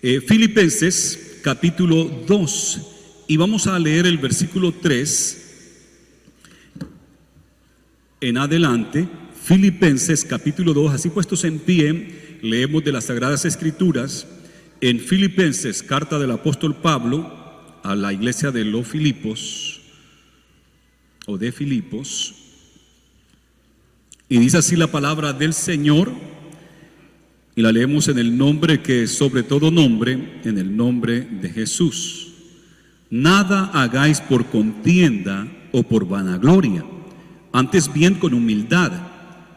Filipenses capítulo 2, y vamos a leer el versículo 3 en adelante. Filipenses capítulo 2, así puestos en pie, leemos de las Sagradas Escrituras en Filipenses, carta del apóstol Pablo a la iglesia de los Filipos, o de Filipos, y dice así la palabra del Señor, y la leemos en el nombre que es sobre todo nombre, en el nombre de Jesús. Nada hagáis por contienda o por vanagloria, antes bien con humildad,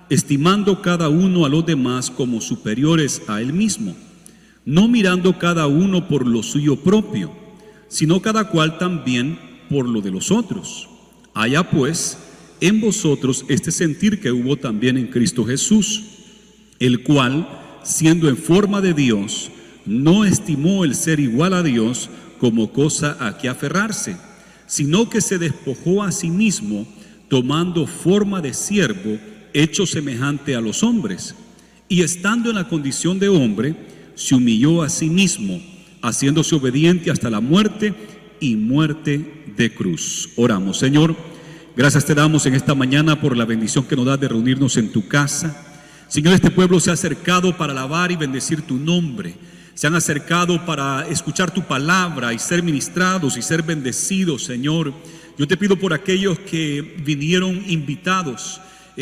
estimando cada uno a los demás como superiores a él mismo, no mirando cada uno por lo suyo propio, sino cada cual también por lo de los otros. Haya pues en vosotros este sentir que hubo también en Cristo Jesús, el cual, siendo en forma de Dios, no estimó el ser igual a Dios como cosa a que aferrarse, sino que se despojó a sí mismo, tomando forma de siervo, hecho semejante a los hombres, y estando en la condición de hombre, se humilló a sí mismo, haciéndose obediente hasta la muerte y muerte de cruz. Oramos. Señor, gracias te damos en esta mañana por la bendición que nos das de reunirnos en tu casa. Señor, este pueblo se ha acercado para alabar y bendecir tu nombre. Se han acercado para escuchar tu palabra y ser ministrados y ser bendecidos, Señor. Yo te pido por aquellos que vinieron invitados.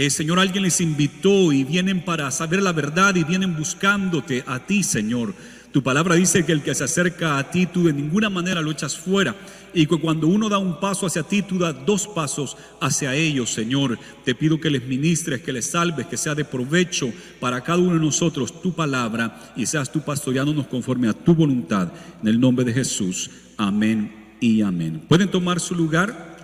Señor, alguien les invitó y vienen para saber la verdad y vienen buscándote a ti, Señor. Tu palabra dice que el que se acerca a ti, tú de ninguna manera lo echas fuera. Y que cuando uno da un paso hacia ti, tú das dos pasos hacia ellos, Señor. Te pido que les ministres, que les salves, que sea de provecho para cada uno de nosotros tu palabra y seas tú pastoreándonos conforme a tu voluntad. En el nombre de Jesús. Amén y amén. ¿Pueden tomar su lugar?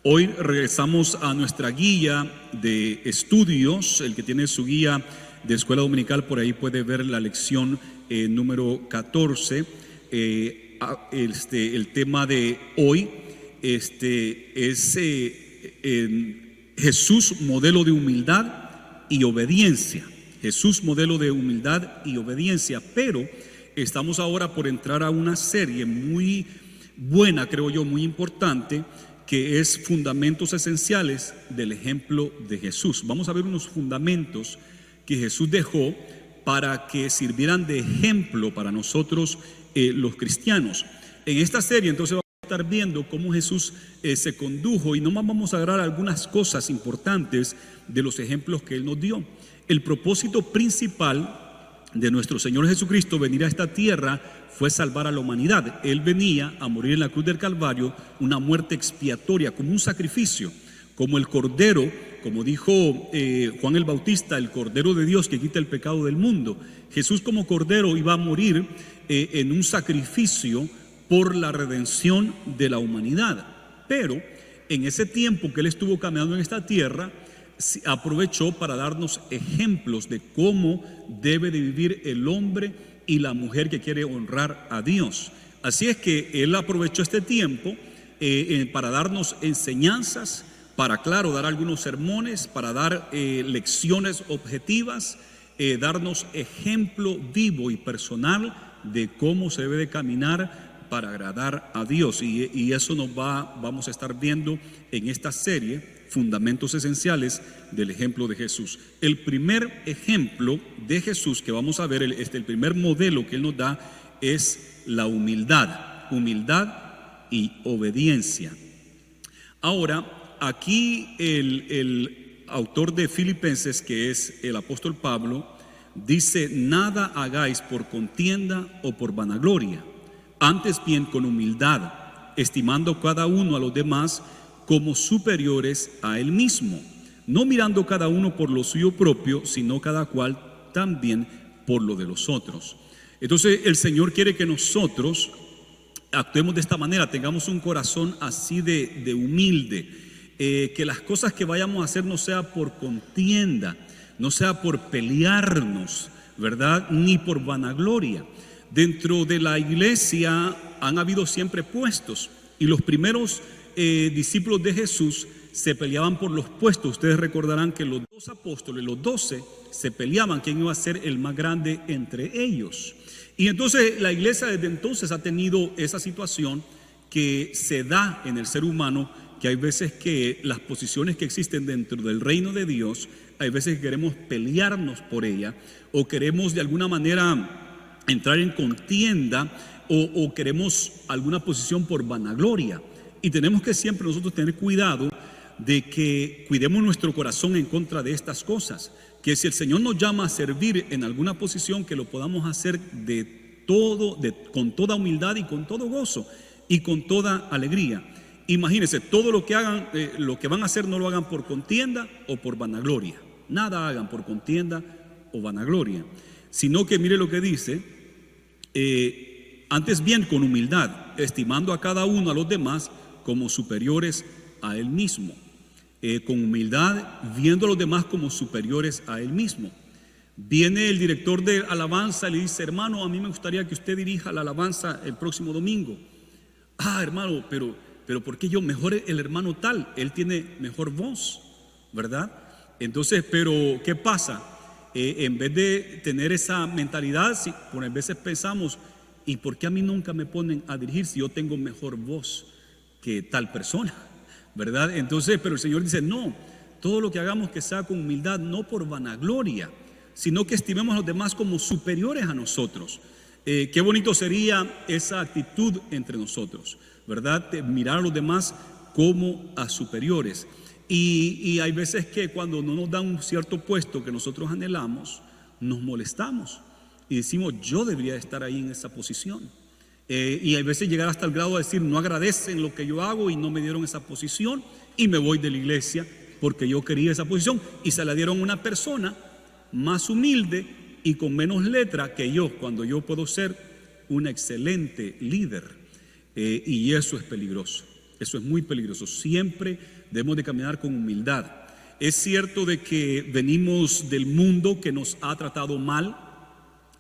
Hoy regresamos a nuestra guía de estudios. El que tiene su guía de escuela dominical, por ahí puede ver la lección número 14. El tema de hoy es Jesús, modelo de humildad y obediencia. Jesús, modelo de humildad y obediencia. Pero estamos ahora por entrar a una serie muy buena, creo yo, muy importante, que es fundamentos esenciales del ejemplo de Jesús. Vamos a ver unos fundamentos que Jesús dejó para que sirvieran de ejemplo para nosotros los cristianos. En esta serie entonces vamos a estar viendo cómo Jesús se condujo, y nomás vamos a agarrar algunas cosas importantes de los ejemplos que Él nos dio. El propósito principal de nuestro Señor Jesucristo venir a esta tierra fue salvar a la humanidad. Él venía a morir en la cruz del Calvario, una muerte expiatoria, como un sacrificio, como el Cordero, como dijo Juan el Bautista, el Cordero de Dios que quita el pecado del mundo. Jesús como Cordero iba a morir en un sacrificio por la redención de la humanidad. Pero en ese tiempo que Él estuvo caminando en esta tierra, aprovechó para darnos ejemplos de cómo debe de vivir el hombre y la mujer que quiere honrar a Dios. Así es que Él aprovechó este tiempo para darnos enseñanzas, para, claro, dar algunos sermones, para dar lecciones objetivas, darnos ejemplo vivo y personal de cómo se debe de caminar para agradar a Dios. Y eso vamos a estar viendo en esta serie, fundamentos esenciales del ejemplo de Jesús. El primer ejemplo de Jesús que vamos a ver, el primer modelo que Él nos da es la humildad y obediencia. Ahora, aquí el autor de Filipenses, que es el apóstol Pablo, dice: nada hagáis por contienda o por vanagloria, antes bien con humildad, estimando cada uno a los demás como superiores a él mismo, no mirando cada uno por lo suyo propio, sino cada cual también por lo de los otros. Entonces el Señor quiere que nosotros actuemos de esta manera, tengamos un corazón así de humilde, que las cosas que vayamos a hacer no sea por contienda, no sea por pelearnos, ¿verdad? Ni por vanagloria. Dentro de la iglesia han habido siempre puestos, y los primeros discípulos de Jesús se peleaban por los puestos. Ustedes recordarán que los dos apóstoles, los 12, se peleaban quién iba a ser el más grande entre ellos. Y entonces la iglesia desde entonces ha tenido esa situación que se da en el ser humano, que hay veces que las posiciones que existen dentro del reino de Dios, hay veces que queremos pelearnos por ella o queremos de alguna manera entrar en contienda o queremos alguna posición por vanagloria. Y tenemos que siempre nosotros tener cuidado de que cuidemos nuestro corazón en contra de estas cosas, que si el Señor nos llama a servir en alguna posición, que lo podamos hacer con toda humildad y con todo gozo y con toda alegría. Imagínense, todo lo que hagan, lo que van a hacer, no lo hagan por contienda o por vanagloria. Nada hagan por contienda o vanagloria, sino que mire lo que dice, antes bien con humildad, estimando a cada uno a los demás como superiores a él mismo. Con humildad, viendo a los demás como superiores a él mismo. Viene el director de alabanza y le dice: hermano, a mí me gustaría que usted dirija la alabanza el próximo domingo. Hermano, pero ¿por qué yo? Mejor el hermano tal, él tiene mejor voz, ¿verdad? Entonces, pero ¿qué pasa? En vez de tener esa mentalidad, por a veces pensamos: ¿y por qué a mí nunca me ponen a dirigir si yo tengo mejor voz que tal persona? ¿Verdad? Entonces, pero el Señor dice: no, todo lo que hagamos que sea con humildad, no por vanagloria, sino que estimemos a los demás como superiores a nosotros. Qué bonito sería esa actitud entre nosotros, ¿verdad? De mirar a los demás como a superiores. Y hay veces que cuando no nos dan un cierto puesto que nosotros anhelamos, nos molestamos y decimos: yo debería estar ahí en esa posición. Y hay veces llegar hasta el grado de decir: no agradecen lo que yo hago y no me dieron esa posición, y me voy de la iglesia porque yo quería esa posición y se la dieron a una persona más humilde y con menos letra que yo, cuando yo puedo ser un excelente líder. Y eso es peligroso, eso es muy peligroso. Siempre debemos de caminar con humildad. Es cierto de que venimos del mundo que nos ha tratado mal,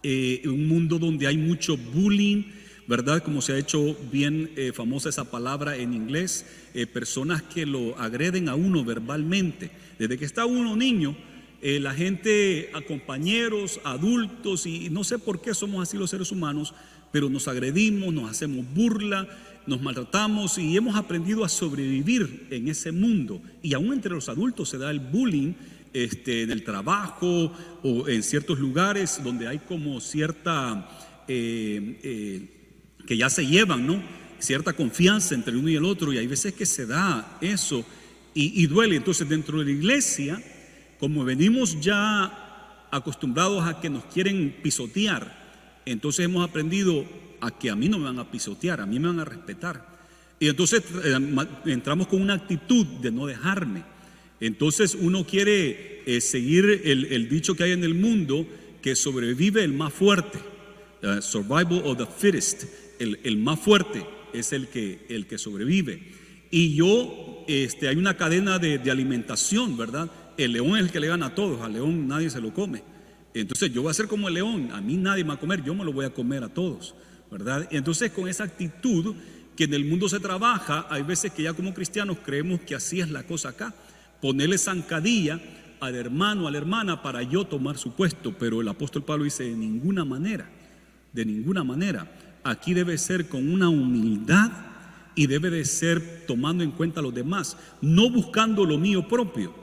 un mundo donde hay mucho bullying, ¿verdad? Como se ha hecho bien famosa esa palabra en inglés, personas que lo agreden a uno verbalmente. Desde que está uno niño, la gente, a compañeros, adultos, y no sé por qué somos así los seres humanos, pero nos agredimos, nos hacemos burla, nos maltratamos y hemos aprendido a sobrevivir en ese mundo. Y aún entre los adultos se da el bullying en el trabajo o en ciertos lugares donde hay como cierta... que ya se llevan, ¿no? Cierta confianza entre el uno y el otro, y hay veces que se da eso y duele. Entonces, dentro de la iglesia, como venimos ya acostumbrados a que nos quieren pisotear, entonces hemos aprendido a que a mí no me van a pisotear, a mí me van a respetar. Y entonces entramos con una actitud de no dejarme. Entonces uno quiere seguir el dicho que hay en el mundo, que sobrevive el más fuerte, survival of the fittest. El más fuerte es el que sobrevive. Y hay una cadena de alimentación, ¿verdad? El león es el que le gana a todos, al león nadie se lo come. Entonces yo voy a ser como el león, a mí nadie me va a comer, yo me lo voy a comer a todos, ¿verdad? Entonces, con esa actitud que en el mundo se trabaja, hay veces que ya como cristianos creemos que así es la cosa acá, ponerle zancadilla al hermano, a la hermana para yo tomar su puesto. Pero el apóstol Pablo dice: de ninguna manera. Aquí debe ser con una humildad y debe de ser tomando en cuenta a los demás, no buscando lo mío propio,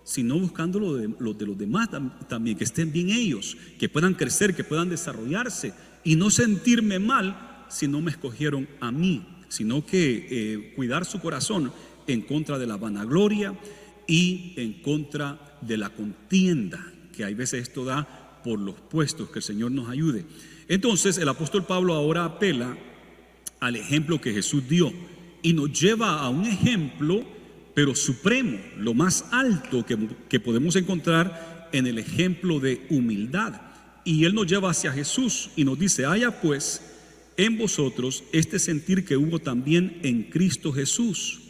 sino buscando lo de los demás también, que estén bien ellos, que puedan crecer, que puedan desarrollarse, y no sentirme mal si no me escogieron a mí, sino que cuidar su corazón en contra de la vanagloria y en contra de la contienda, que hay veces esto da por los puestos. Que el Señor nos ayude. Entonces el apóstol Pablo ahora apela al ejemplo que Jesús dio y nos lleva a un ejemplo, pero supremo, lo más alto que podemos encontrar en el ejemplo de humildad. Y él nos lleva hacia Jesús y nos dice: haya pues en vosotros este sentir que hubo también en Cristo Jesús,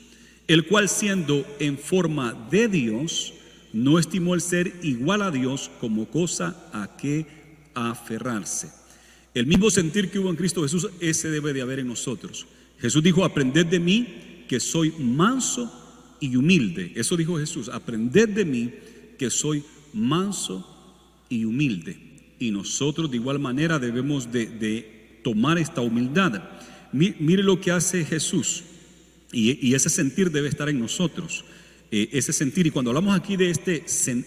el cual, siendo en forma de Dios, no estimó el ser igual a Dios como cosa a que aferrarse. El mismo sentir que hubo en Cristo Jesús, ese debe de haber en nosotros. Jesús dijo: aprended de mí, que soy manso y humilde. Eso dijo Jesús: aprended de mí, que soy manso y humilde. Y nosotros de igual manera debemos de tomar esta humildad. Mire lo que hace Jesús, y ese sentir debe estar en nosotros. Ese sentir, y cuando hablamos aquí de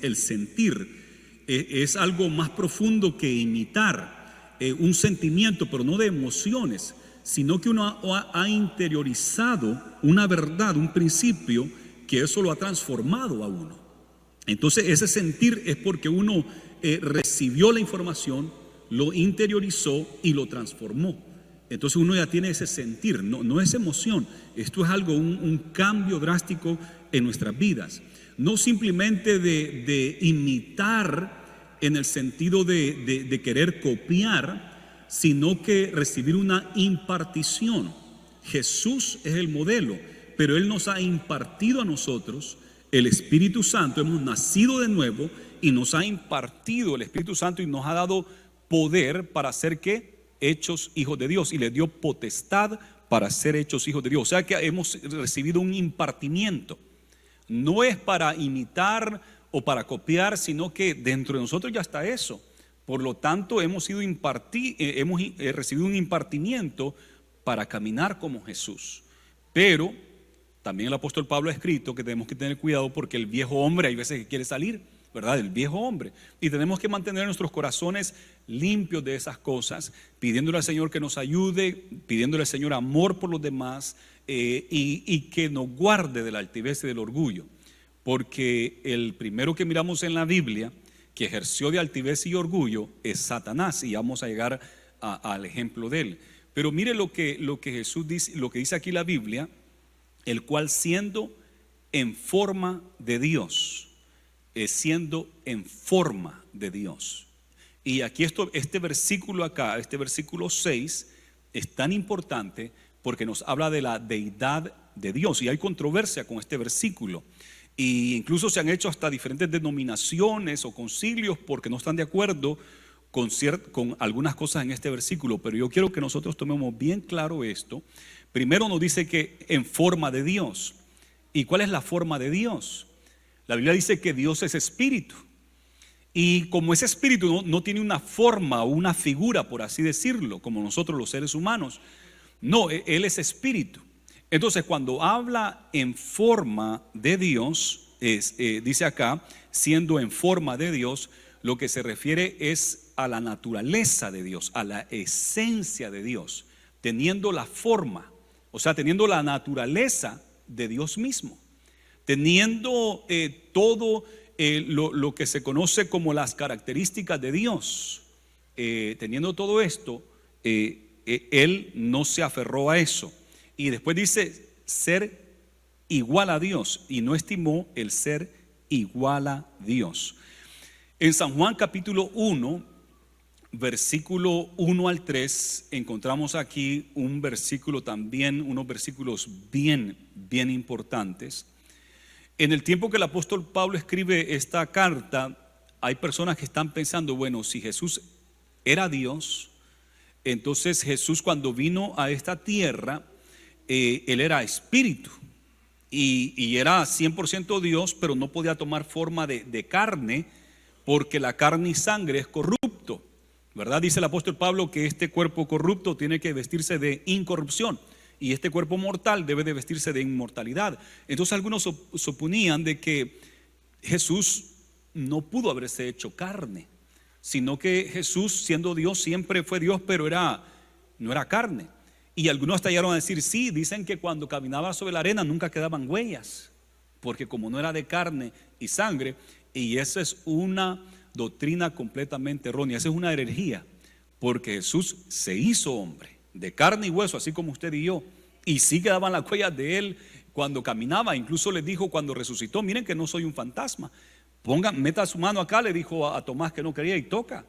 el sentir, es algo más profundo que imitar un sentimiento, pero no de emociones, sino que uno ha interiorizado una verdad, un principio, que eso lo ha transformado a uno. Entonces ese sentir es porque uno recibió la información, lo interiorizó y lo transformó. Entonces uno ya tiene ese sentir, no es emoción. Esto es algo, un cambio drástico en nuestras vidas. No simplemente de imitar en el sentido de querer copiar, sino que recibir una impartición. Jesús es el modelo, pero Él nos ha impartido a nosotros el Espíritu Santo. Hemos nacido de nuevo y nos ha impartido el Espíritu Santo y nos ha dado poder para ser ¿qué? Hechos hijos de Dios, y les dio potestad para ser hechos hijos de Dios. O sea que hemos recibido un impartimiento. No es para imitar o para copiar, sino que dentro de nosotros ya está eso. Por lo tanto, hemos recibido un impartimiento para caminar como Jesús. Pero también el apóstol Pablo ha escrito que tenemos que tener cuidado, porque el viejo hombre hay veces que quiere salir, ¿verdad? El viejo hombre. Y tenemos que mantener nuestros corazones limpios de esas cosas, pidiéndole al Señor que nos ayude, pidiéndole al Señor amor por los demás, y que nos guarde de la altivez y del orgullo. Porque el primero que miramos en la Biblia que ejerció de altivez y orgullo es Satanás, y vamos a llegar al ejemplo de él. Pero mire lo que Jesús dice, lo que dice aquí la Biblia: el cual siendo en forma de Dios, siendo en forma de Dios. Y aquí este versículo acá, este versículo 6, es tan importante porque nos habla de la deidad de Dios, y hay controversia con este versículo, y incluso se han hecho hasta diferentes denominaciones o concilios porque no están de acuerdo con algunas cosas en este versículo. Pero yo quiero que nosotros tomemos bien claro esto. Primero nos dice que en forma de Dios. ¿Y cuál es la forma de Dios? La Biblia dice que Dios es espíritu, y como ese espíritu no tiene una forma o una figura, por así decirlo, como nosotros los seres humanos. No, Él es espíritu. Entonces, cuando habla en forma de Dios, dice acá, siendo en forma de Dios, lo que se refiere es a la naturaleza de Dios, a la esencia de Dios, teniendo la forma, o sea, teniendo la naturaleza de Dios mismo, teniendo todo lo que se conoce como las características de Dios. Teniendo todo esto, Él no se aferró a eso. Y después dice ser igual a Dios, y no estimó el ser igual a Dios. En San Juan capítulo 1, versículo 1 al 3, encontramos aquí un versículo también, unos versículos bien importantes. En el tiempo que el apóstol Pablo escribe esta carta, hay personas que están pensando: bueno, si Jesús era Dios, entonces Jesús, cuando vino a esta tierra, Él era espíritu y era 100% Dios, pero no podía tomar forma de carne, porque la carne y sangre es corrupto, ¿verdad? Dice el apóstol Pablo que este cuerpo corrupto tiene que vestirse de incorrupción, y este cuerpo mortal debe de vestirse de inmortalidad. Entonces algunos suponían de que Jesús no pudo haberse hecho carne, sino que Jesús, siendo Dios, siempre fue Dios, pero no era carne. Y algunos hasta llegaron a decir: sí, dicen que cuando caminaba sobre la arena nunca quedaban huellas, porque como no era de carne y sangre. Y esa es una doctrina completamente errónea, esa es una herejía, porque Jesús se hizo hombre, de carne y hueso, así como usted y yo, y sí quedaban las huellas de Él cuando caminaba. Incluso les dijo cuando resucitó: miren que no soy un fantasma, meta su mano acá, le dijo a Tomás, que no quería, y toca,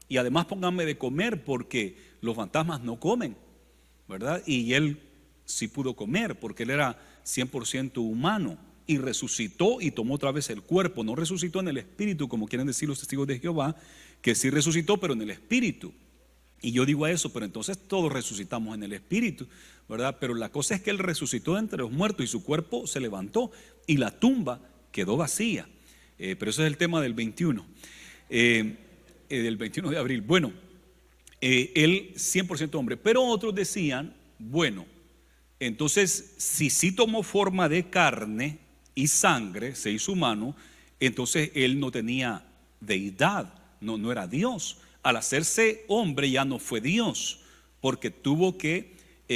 y además pónganme de comer, porque los fantasmas no comen, ¿verdad? Y Él sí pudo comer, porque Él era 100% humano, y resucitó y tomó otra vez el cuerpo. No resucitó en el espíritu, como quieren decir los testigos de Jehová, que sí resucitó, pero en el espíritu. Y yo digo eso, pero entonces todos resucitamos en el Espíritu, ¿verdad? Pero la cosa es que Él resucitó de entre los muertos y su cuerpo se levantó y la tumba quedó vacía. Pero ese es el tema del 21, del 21 de abril. Bueno, Él 100% hombre, pero otros decían, bueno, entonces si sí tomó forma de carne y sangre, se hizo humano, entonces Él no tenía deidad, no era Dios. Al hacerse hombre ya no fue Dios, porque tuvo que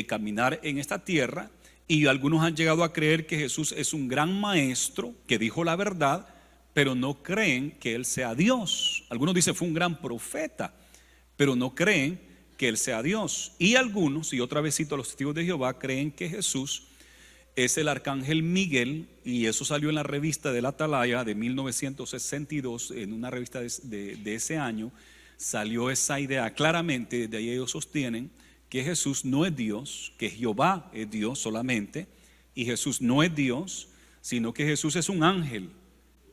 caminar en esta tierra. Y algunos han llegado a creer que Jesús es un gran maestro que dijo la verdad, pero no creen que Él sea Dios. Algunos dicen fue un gran profeta, pero no creen que Él sea Dios. Y algunos, y otra vez cito a los testigos de Jehová, creen que Jesús es el arcángel Miguel, y eso salió en la revista del Atalaya de 1962, en una revista de ese año. Salió esa idea claramente. De ahí ellos sostienen que Jesús no es Dios, que Jehová es Dios solamente, y Jesús no es Dios, sino que Jesús es un ángel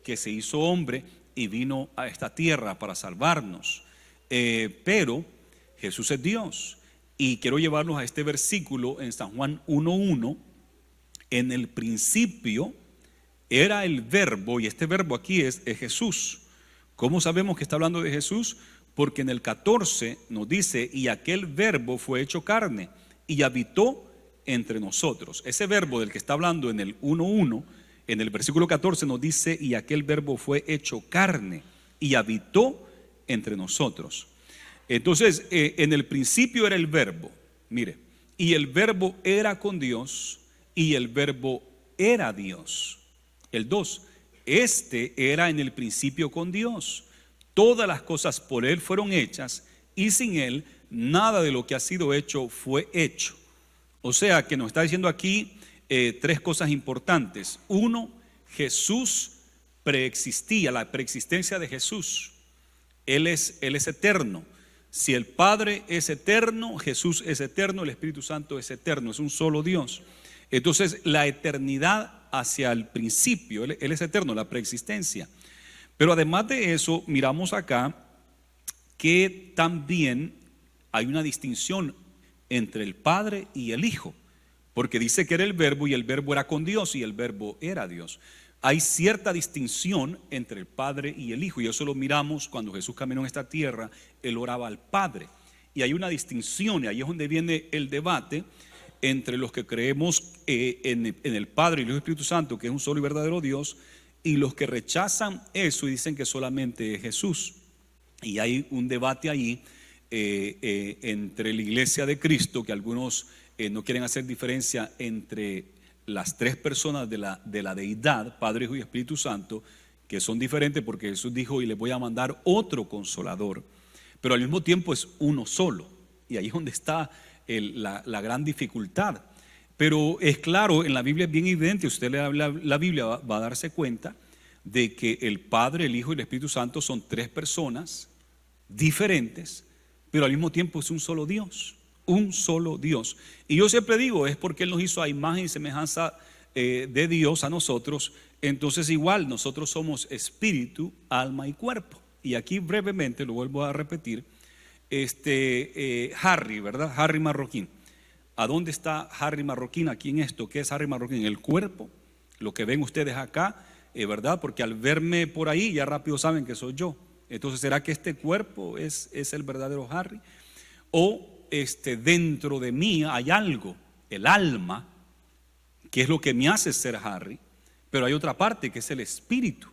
que se hizo hombre y vino a esta tierra para salvarnos. Pero Jesús es Dios, y quiero llevarlos a este versículo en San Juan 1:1. En el principio era el verbo, y este verbo aquí es Jesús. ¿Cómo sabemos que está hablando de Jesús? Porque en el 14 nos dice, y aquel verbo fue hecho carne y habitó entre nosotros. Ese verbo del que está hablando en el 1:1, en el versículo 14 nos dice, y aquel verbo fue hecho carne y habitó entre nosotros. Entonces, en el principio era el verbo, mire, y el verbo era con Dios, y el verbo era Dios. El 2, este era en el principio con Dios. Todas las cosas por Él fueron hechas, y sin Él nada de lo que ha sido hecho fue hecho. O sea que nos está diciendo aquí tres cosas importantes. Uno, Jesús preexistía, la preexistencia de Jesús. Él es eterno. Si el Padre es eterno, Jesús es eterno, el Espíritu Santo es eterno, es un solo Dios. Entonces la eternidad hacia el principio, Él es eterno, la preexistencia. Pero además de eso, miramos acá que también hay una distinción entre el Padre y el Hijo, porque dice que era el verbo, y el verbo era con Dios, y el verbo era Dios. Hay cierta distinción entre el Padre y el Hijo, y eso lo miramos cuando Jesús caminó en esta tierra. Él oraba al Padre, y hay una distinción, y ahí es donde viene el debate entre los que creemos en el Padre y el Hijo y el Espíritu Santo, que es un solo y verdadero Dios, y los que rechazan eso y dicen que solamente es Jesús. Y hay un debate ahí entre la iglesia de Cristo, que algunos no quieren hacer diferencia entre las tres personas de la deidad, Padre, Hijo y Espíritu Santo, que son diferentes porque Jesús dijo, y les voy a mandar otro consolador, pero al mismo tiempo es uno solo. Y ahí es donde está la gran dificultad. Pero es claro, en la Biblia es bien evidente, usted le habla la Biblia, va a darse cuenta de que el Padre, el Hijo y el Espíritu Santo son tres personas diferentes, pero al mismo tiempo es un solo Dios, un solo Dios. Y yo siempre digo, es porque Él nos hizo a imagen y semejanza de Dios a nosotros. Entonces igual nosotros somos espíritu, alma y cuerpo. Y aquí brevemente lo vuelvo a repetir, Harry, ¿verdad? Harry Marroquín. ¿A dónde está Harry Marroquín aquí en esto? ¿Qué es Harry Marroquín? El cuerpo, lo que ven ustedes acá, ¿verdad? Porque al verme por ahí ya rápido saben que soy yo. Entonces, ¿será que este cuerpo es el verdadero Harry? O dentro de mí hay algo, el alma, que es lo que me hace ser Harry, pero hay otra parte que es el espíritu.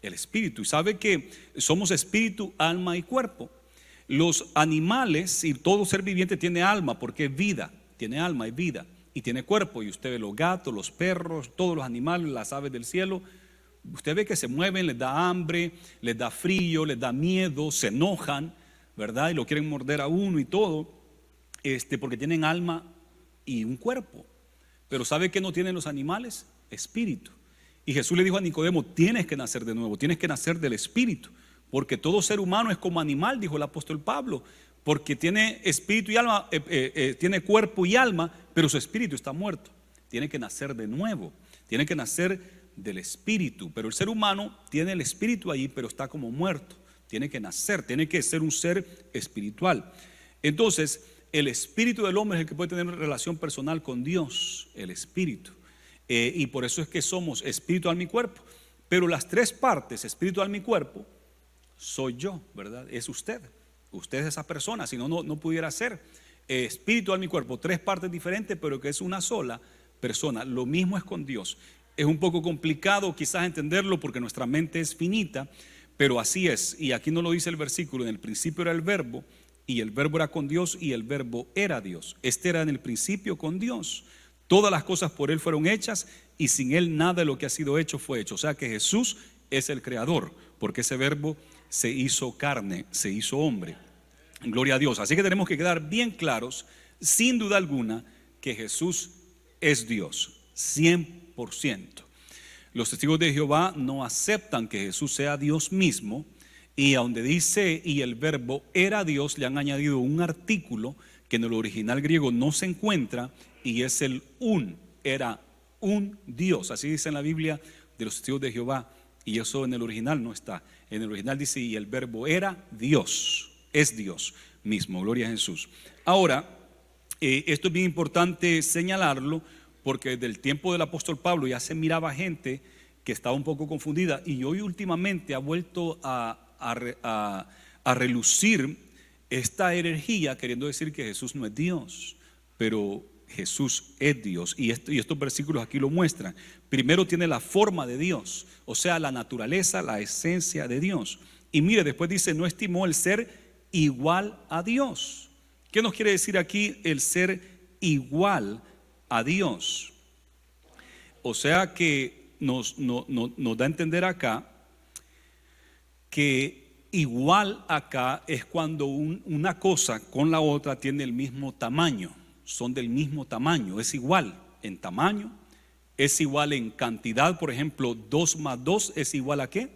El espíritu. Y sabe que somos espíritu, alma y cuerpo. Los animales y todo ser viviente tiene alma porque es vida. Tiene alma y vida y tiene cuerpo. Y usted ve los gatos, los perros, todos los animales, las aves del cielo. Usted ve que se mueven, les da hambre, les da frío, les da miedo, se enojan, ¿verdad? Y lo quieren morder a uno y todo, porque tienen alma y un cuerpo. Pero ¿sabe qué no tienen los animales? Espíritu. Y Jesús le dijo a Nicodemo, tienes que nacer de nuevo, tienes que nacer del espíritu, porque todo ser humano es como animal, dijo el apóstol Pablo, porque tiene espíritu y alma, tiene cuerpo y alma, pero su espíritu está muerto. Tiene que nacer de nuevo, tiene que nacer del espíritu. Pero el ser humano tiene el espíritu ahí, pero está como muerto. Tiene que nacer, tiene que ser un ser espiritual. Entonces, el espíritu del hombre es el que puede tener una relación personal con Dios, el espíritu. Y por eso es que somos espíritu, alma y cuerpo. Pero las tres partes, espíritu, alma y cuerpo, soy yo, ¿verdad? Es usted. Usted es esa persona, si no, no pudiera ser. Espíritu, alma y cuerpo, tres partes diferentes, pero que es una sola persona. Lo mismo es con Dios. Es un poco complicado quizás entenderlo porque nuestra mente es finita, pero así es. Y aquí no lo dice el versículo: en el principio era el verbo, y el verbo era con Dios, y el verbo era Dios. Este era en el principio con Dios. Todas las cosas por Él fueron hechas, y sin Él nada de lo que ha sido hecho fue hecho. O sea que Jesús es el creador, porque ese verbo se hizo carne, se hizo hombre. Gloria a Dios. Así que tenemos que quedar bien claros, sin duda alguna, que Jesús es Dios, 100%. Los testigos de Jehová no aceptan que Jesús sea Dios mismo, y a donde dice y el verbo era Dios, le han añadido un artículo que en el original griego no se encuentra, y es el era un Dios. Así dice en la Biblia de los testigos de Jehová, y eso en el original no está. En el original dice y el verbo era Dios, es Dios mismo. Gloria a Jesús. Ahora, esto es bien importante señalarlo, porque desde el tiempo del apóstol Pablo ya se miraba gente que estaba un poco confundida, y hoy últimamente ha vuelto a relucir esta herejía queriendo decir que Jesús no es Dios, pero Jesús es Dios, y estos versículos aquí lo muestran. Primero tiene la forma de Dios, o sea, la naturaleza, la esencia de Dios. Y mire, después dice, no estimó el ser igual a Dios. ¿Qué nos quiere decir aquí el ser igual a Dios? O sea que nos da a entender acá que igual acá es cuando una cosa con la otra tiene el mismo tamaño, son del mismo tamaño, es igual en tamaño, es igual en cantidad. Por ejemplo, 2 más 2 es igual a ¿qué?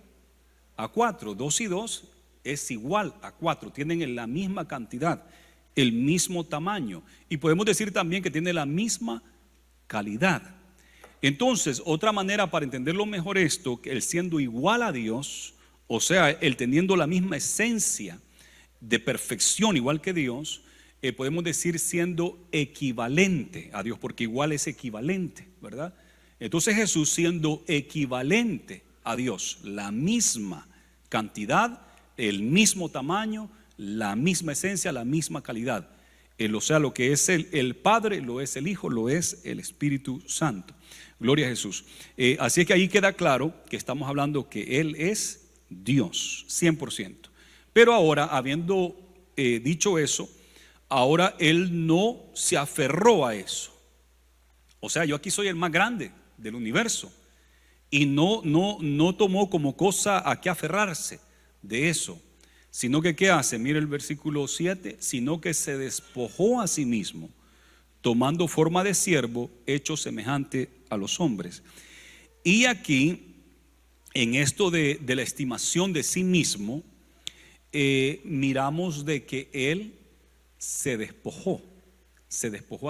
A 4. 2 y 2 es igual a 4, tienen la misma cantidad, el mismo tamaño, y podemos decir también que tiene la misma calidad. Entonces, otra manera para entenderlo mejor esto, que el siendo igual a Dios, o sea, el teniendo la misma esencia de perfección igual que Dios, podemos decir siendo equivalente a Dios, porque igual es equivalente, ¿verdad? Entonces Jesús siendo equivalente a Dios, la misma cantidad, el mismo tamaño, la misma esencia, la misma calidad. O sea, lo que es el Padre, lo es el Hijo, lo es el Espíritu Santo. Gloria a Jesús. Así es que ahí queda claro que estamos hablando que Él es Dios, 100%. Pero ahora, habiendo dicho eso, ahora Él no se aferró a eso. O sea, yo aquí soy el más grande del universo, y no tomó como cosa a qué aferrarse de eso, sino que ¿qué hace? Mire el versículo 7, sino que se despojó a sí mismo, tomando forma de siervo, hecho semejante a los hombres. Y aquí, en esto de la estimación de sí mismo, miramos de que Él se despojó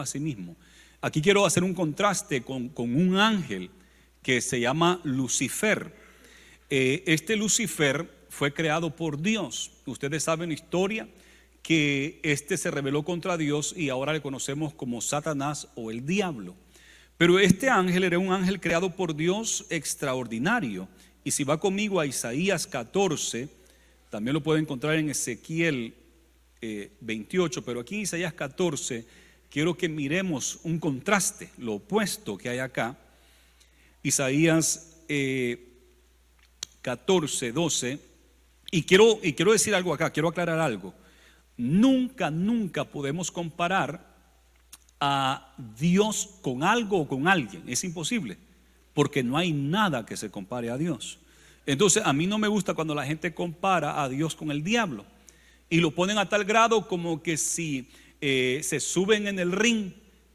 a sí mismo. Aquí quiero hacer un contraste con un ángel que se llama Lucifer. Este Lucifer fue creado por Dios. Ustedes saben la historia, que este se rebeló contra Dios y ahora le conocemos como Satanás o el diablo. Pero este ángel era un ángel creado por Dios extraordinario. Y si va conmigo a Isaías 14, también lo puede encontrar en Ezequiel 28, pero aquí en Isaías 14 quiero que miremos un contraste, lo opuesto que hay acá. Isaías 14, 12, y quiero decir algo acá, quiero aclarar algo. Nunca podemos comparar a Dios con algo o con alguien, es imposible, porque no hay nada que se compare a Dios. Entonces a mí no me gusta cuando la gente compara a Dios con el diablo, y lo ponen a tal grado como que si se suben en el ring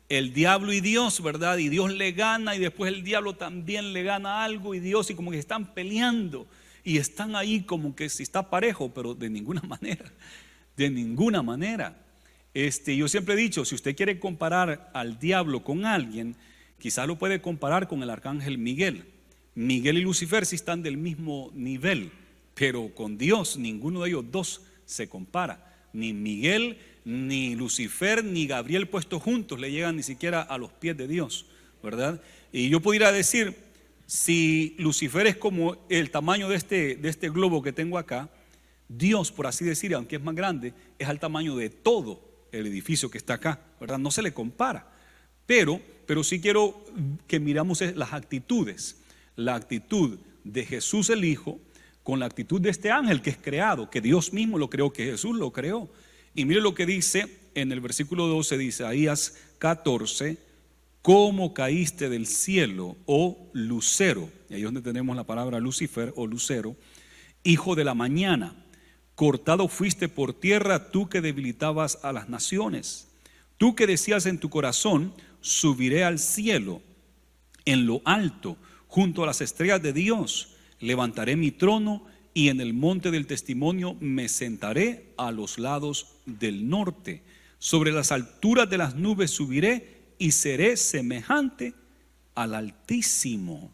el diablo y Dios, ¿verdad? Y Dios le gana, y después el diablo también le gana algo, y Dios, y como que están peleando y están ahí como que si está parejo, pero de ninguna manera, de ninguna manera. Yo siempre he dicho, si usted quiere comparar al diablo con alguien, quizás lo puede comparar con el arcángel Miguel. Miguel y Lucifer sí están del mismo nivel, pero con Dios ninguno de ellos dos se compara, ni Miguel ni Lucifer ni Gabriel puestos juntos le llegan ni siquiera a los pies de Dios, ¿verdad? Y yo pudiera decir, si Lucifer es como el tamaño de este globo que tengo acá, Dios, por así decir, aunque es más grande, es al tamaño de todo el edificio que está acá, ¿verdad? No se le compara. Pero sí quiero que miramos las actitudes, la actitud de Jesús el Hijo con la actitud de este ángel que es creado, que Dios mismo lo creó, que Jesús lo creó. Y mire lo que dice en el versículo 12 de Isaías 14: ¿cómo caíste del cielo, oh lucero? Y ahí es donde tenemos la palabra Lucifer o lucero, hijo de la mañana. Cortado fuiste por tierra, tú que debilitabas a las naciones. Tú que decías en tu corazón, subiré al cielo, en lo alto, junto a las estrellas de Dios, levantaré mi trono y en el monte del testimonio me sentaré a los lados del norte. Sobre las alturas de las nubes subiré y seré semejante al Altísimo.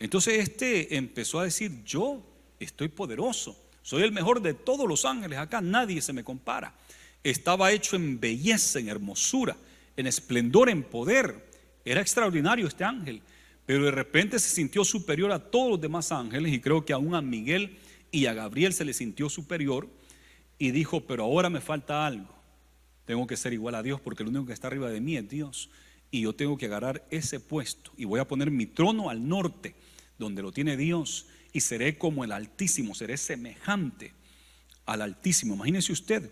Entonces este empezó a decir: yo estoy poderoso, soy el mejor de todos los ángeles, acá nadie se me compara. Estaba hecho en belleza, en hermosura, en esplendor, en poder. Era extraordinario este ángel, pero de repente se sintió superior a todos los demás ángeles, y creo que aún a Miguel y a Gabriel se le sintió superior, y dijo: pero ahora me falta algo, tengo que ser igual a Dios, porque el único que está arriba de mí es Dios, y yo tengo que agarrar ese puesto, y voy a poner mi trono al norte, donde lo tiene Dios, y seré como el Altísimo, seré semejante al Altísimo. Imagínese usted,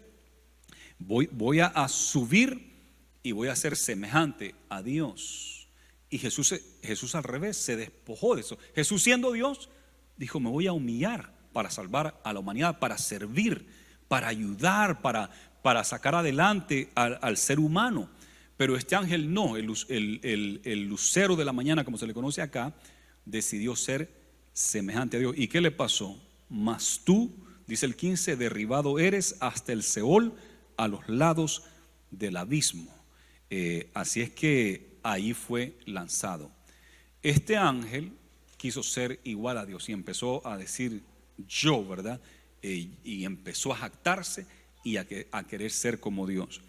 voy a subir y voy a ser semejante a Dios. Y Jesús al revés, se despojó de eso. Jesús, siendo Dios, dijo: me voy a humillar para salvar a la humanidad, para servir, para ayudar, para sacar adelante al ser humano. Pero este ángel no, el lucero de la mañana, como se le conoce acá, decidió ser semejante a Dios. ¿Y qué le pasó? Mas tú, dice el 15, derribado eres hasta el Seol, a los lados del abismo. Así es que ahí fue lanzado. Este ángel quiso ser igual a Dios y empezó a decir yo, ¿verdad? Y empezó a jactarse y a querer ser como Dios.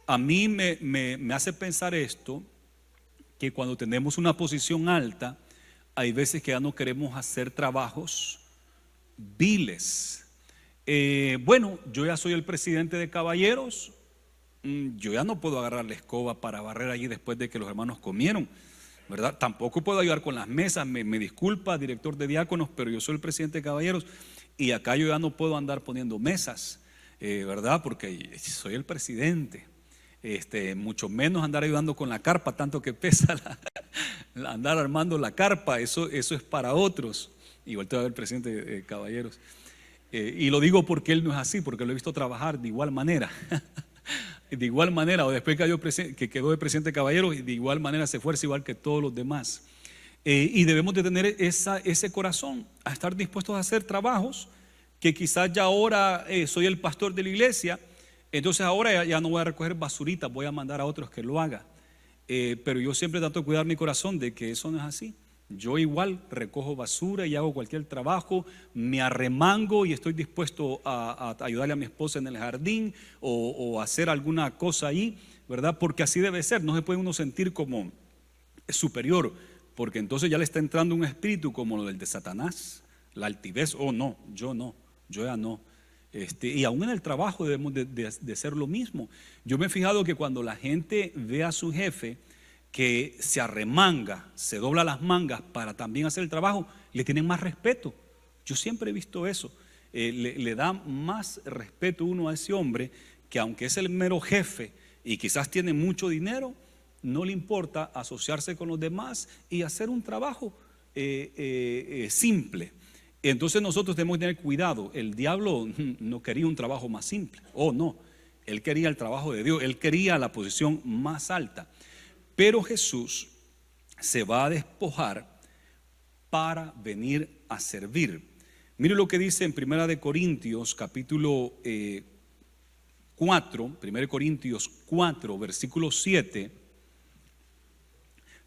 A mí me hace pensar esto, que cuando tenemos una posición alta, hay veces que ya no queremos hacer trabajos viles. Bueno, yo ya soy el presidente de Caballeros, yo ya no puedo agarrar la escoba para barrer allí después de que los hermanos comieron, ¿verdad? Tampoco puedo ayudar con las mesas, me disculpa, director de diáconos, pero yo soy el presidente de Caballeros y acá yo ya no puedo andar poniendo mesas, ¿verdad? Porque soy el presidente. Mucho menos andar ayudando con la carpa, tanto que pesa andar armando la carpa, eso es para otros. Igual te va a ver el presidente de Caballeros. Y lo digo porque él no es así, porque lo he visto trabajar de igual manera. De igual manera, o después que quedó de presidente de Caballeros, y de igual manera se esfuerza igual que todos los demás. Y debemos de tener ese corazón, a estar dispuestos a hacer trabajos que quizás ya ahora soy el pastor de la iglesia, entonces ahora ya no voy a recoger basuritas, voy a mandar a otros que lo hagan. Pero yo siempre trato de cuidar mi corazón de que eso no es así. Yo igual recojo basura y hago cualquier trabajo, me arremango y estoy dispuesto a ayudarle a mi esposa en el jardín o hacer alguna cosa ahí, ¿verdad? Porque así debe ser. No se puede uno sentir como superior, porque entonces ya le está entrando un espíritu como el de Satanás, la altivez. Oh no, yo ya no. Y aún en el trabajo debemos de hacer lo mismo. Yo me he fijado que cuando la gente ve a su jefe que se arremanga, se dobla las mangas para también hacer el trabajo, le tienen más respeto. Yo siempre he visto eso. Le da más respeto uno a ese hombre, que aunque es el mero jefe y quizás tiene mucho dinero, no le importa asociarse con los demás y hacer un trabajo simple. Entonces nosotros tenemos que tener cuidado. El diablo no quería un trabajo más simple. Oh no, él quería el trabajo de Dios, él quería la posición más alta. Pero Jesús se va a despojar para venir a servir. Mire lo que dice en 1 Corintios capítulo 4, 1 Corintios 4 versículo 7.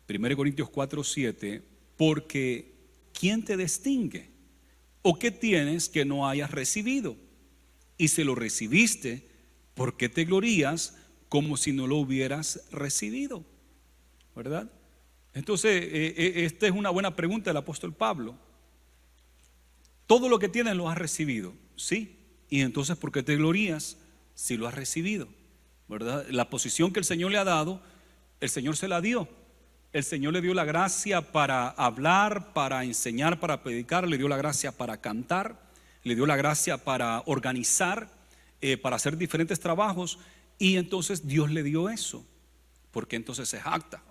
1 Corintios 4, 7. Porque ¿quién te distingue? ¿O qué tienes que no hayas recibido? Y si lo recibiste, ¿Por qué te glorías como si no lo hubieras recibido? ¿Verdad? Entonces, esta es una buena pregunta del apóstol Pablo. Todo lo que tienes lo has recibido, ¿sí? Y entonces, ¿por qué te glorías si lo has recibido? ¿Verdad? La posición que el Señor le ha dado, el Señor se la dio. El Señor le dio la gracia para hablar, para enseñar, para predicar, le dio la gracia para cantar, le dio la gracia para organizar, para hacer diferentes trabajos. Y entonces Dios le dio eso. Porque entonces se jacta,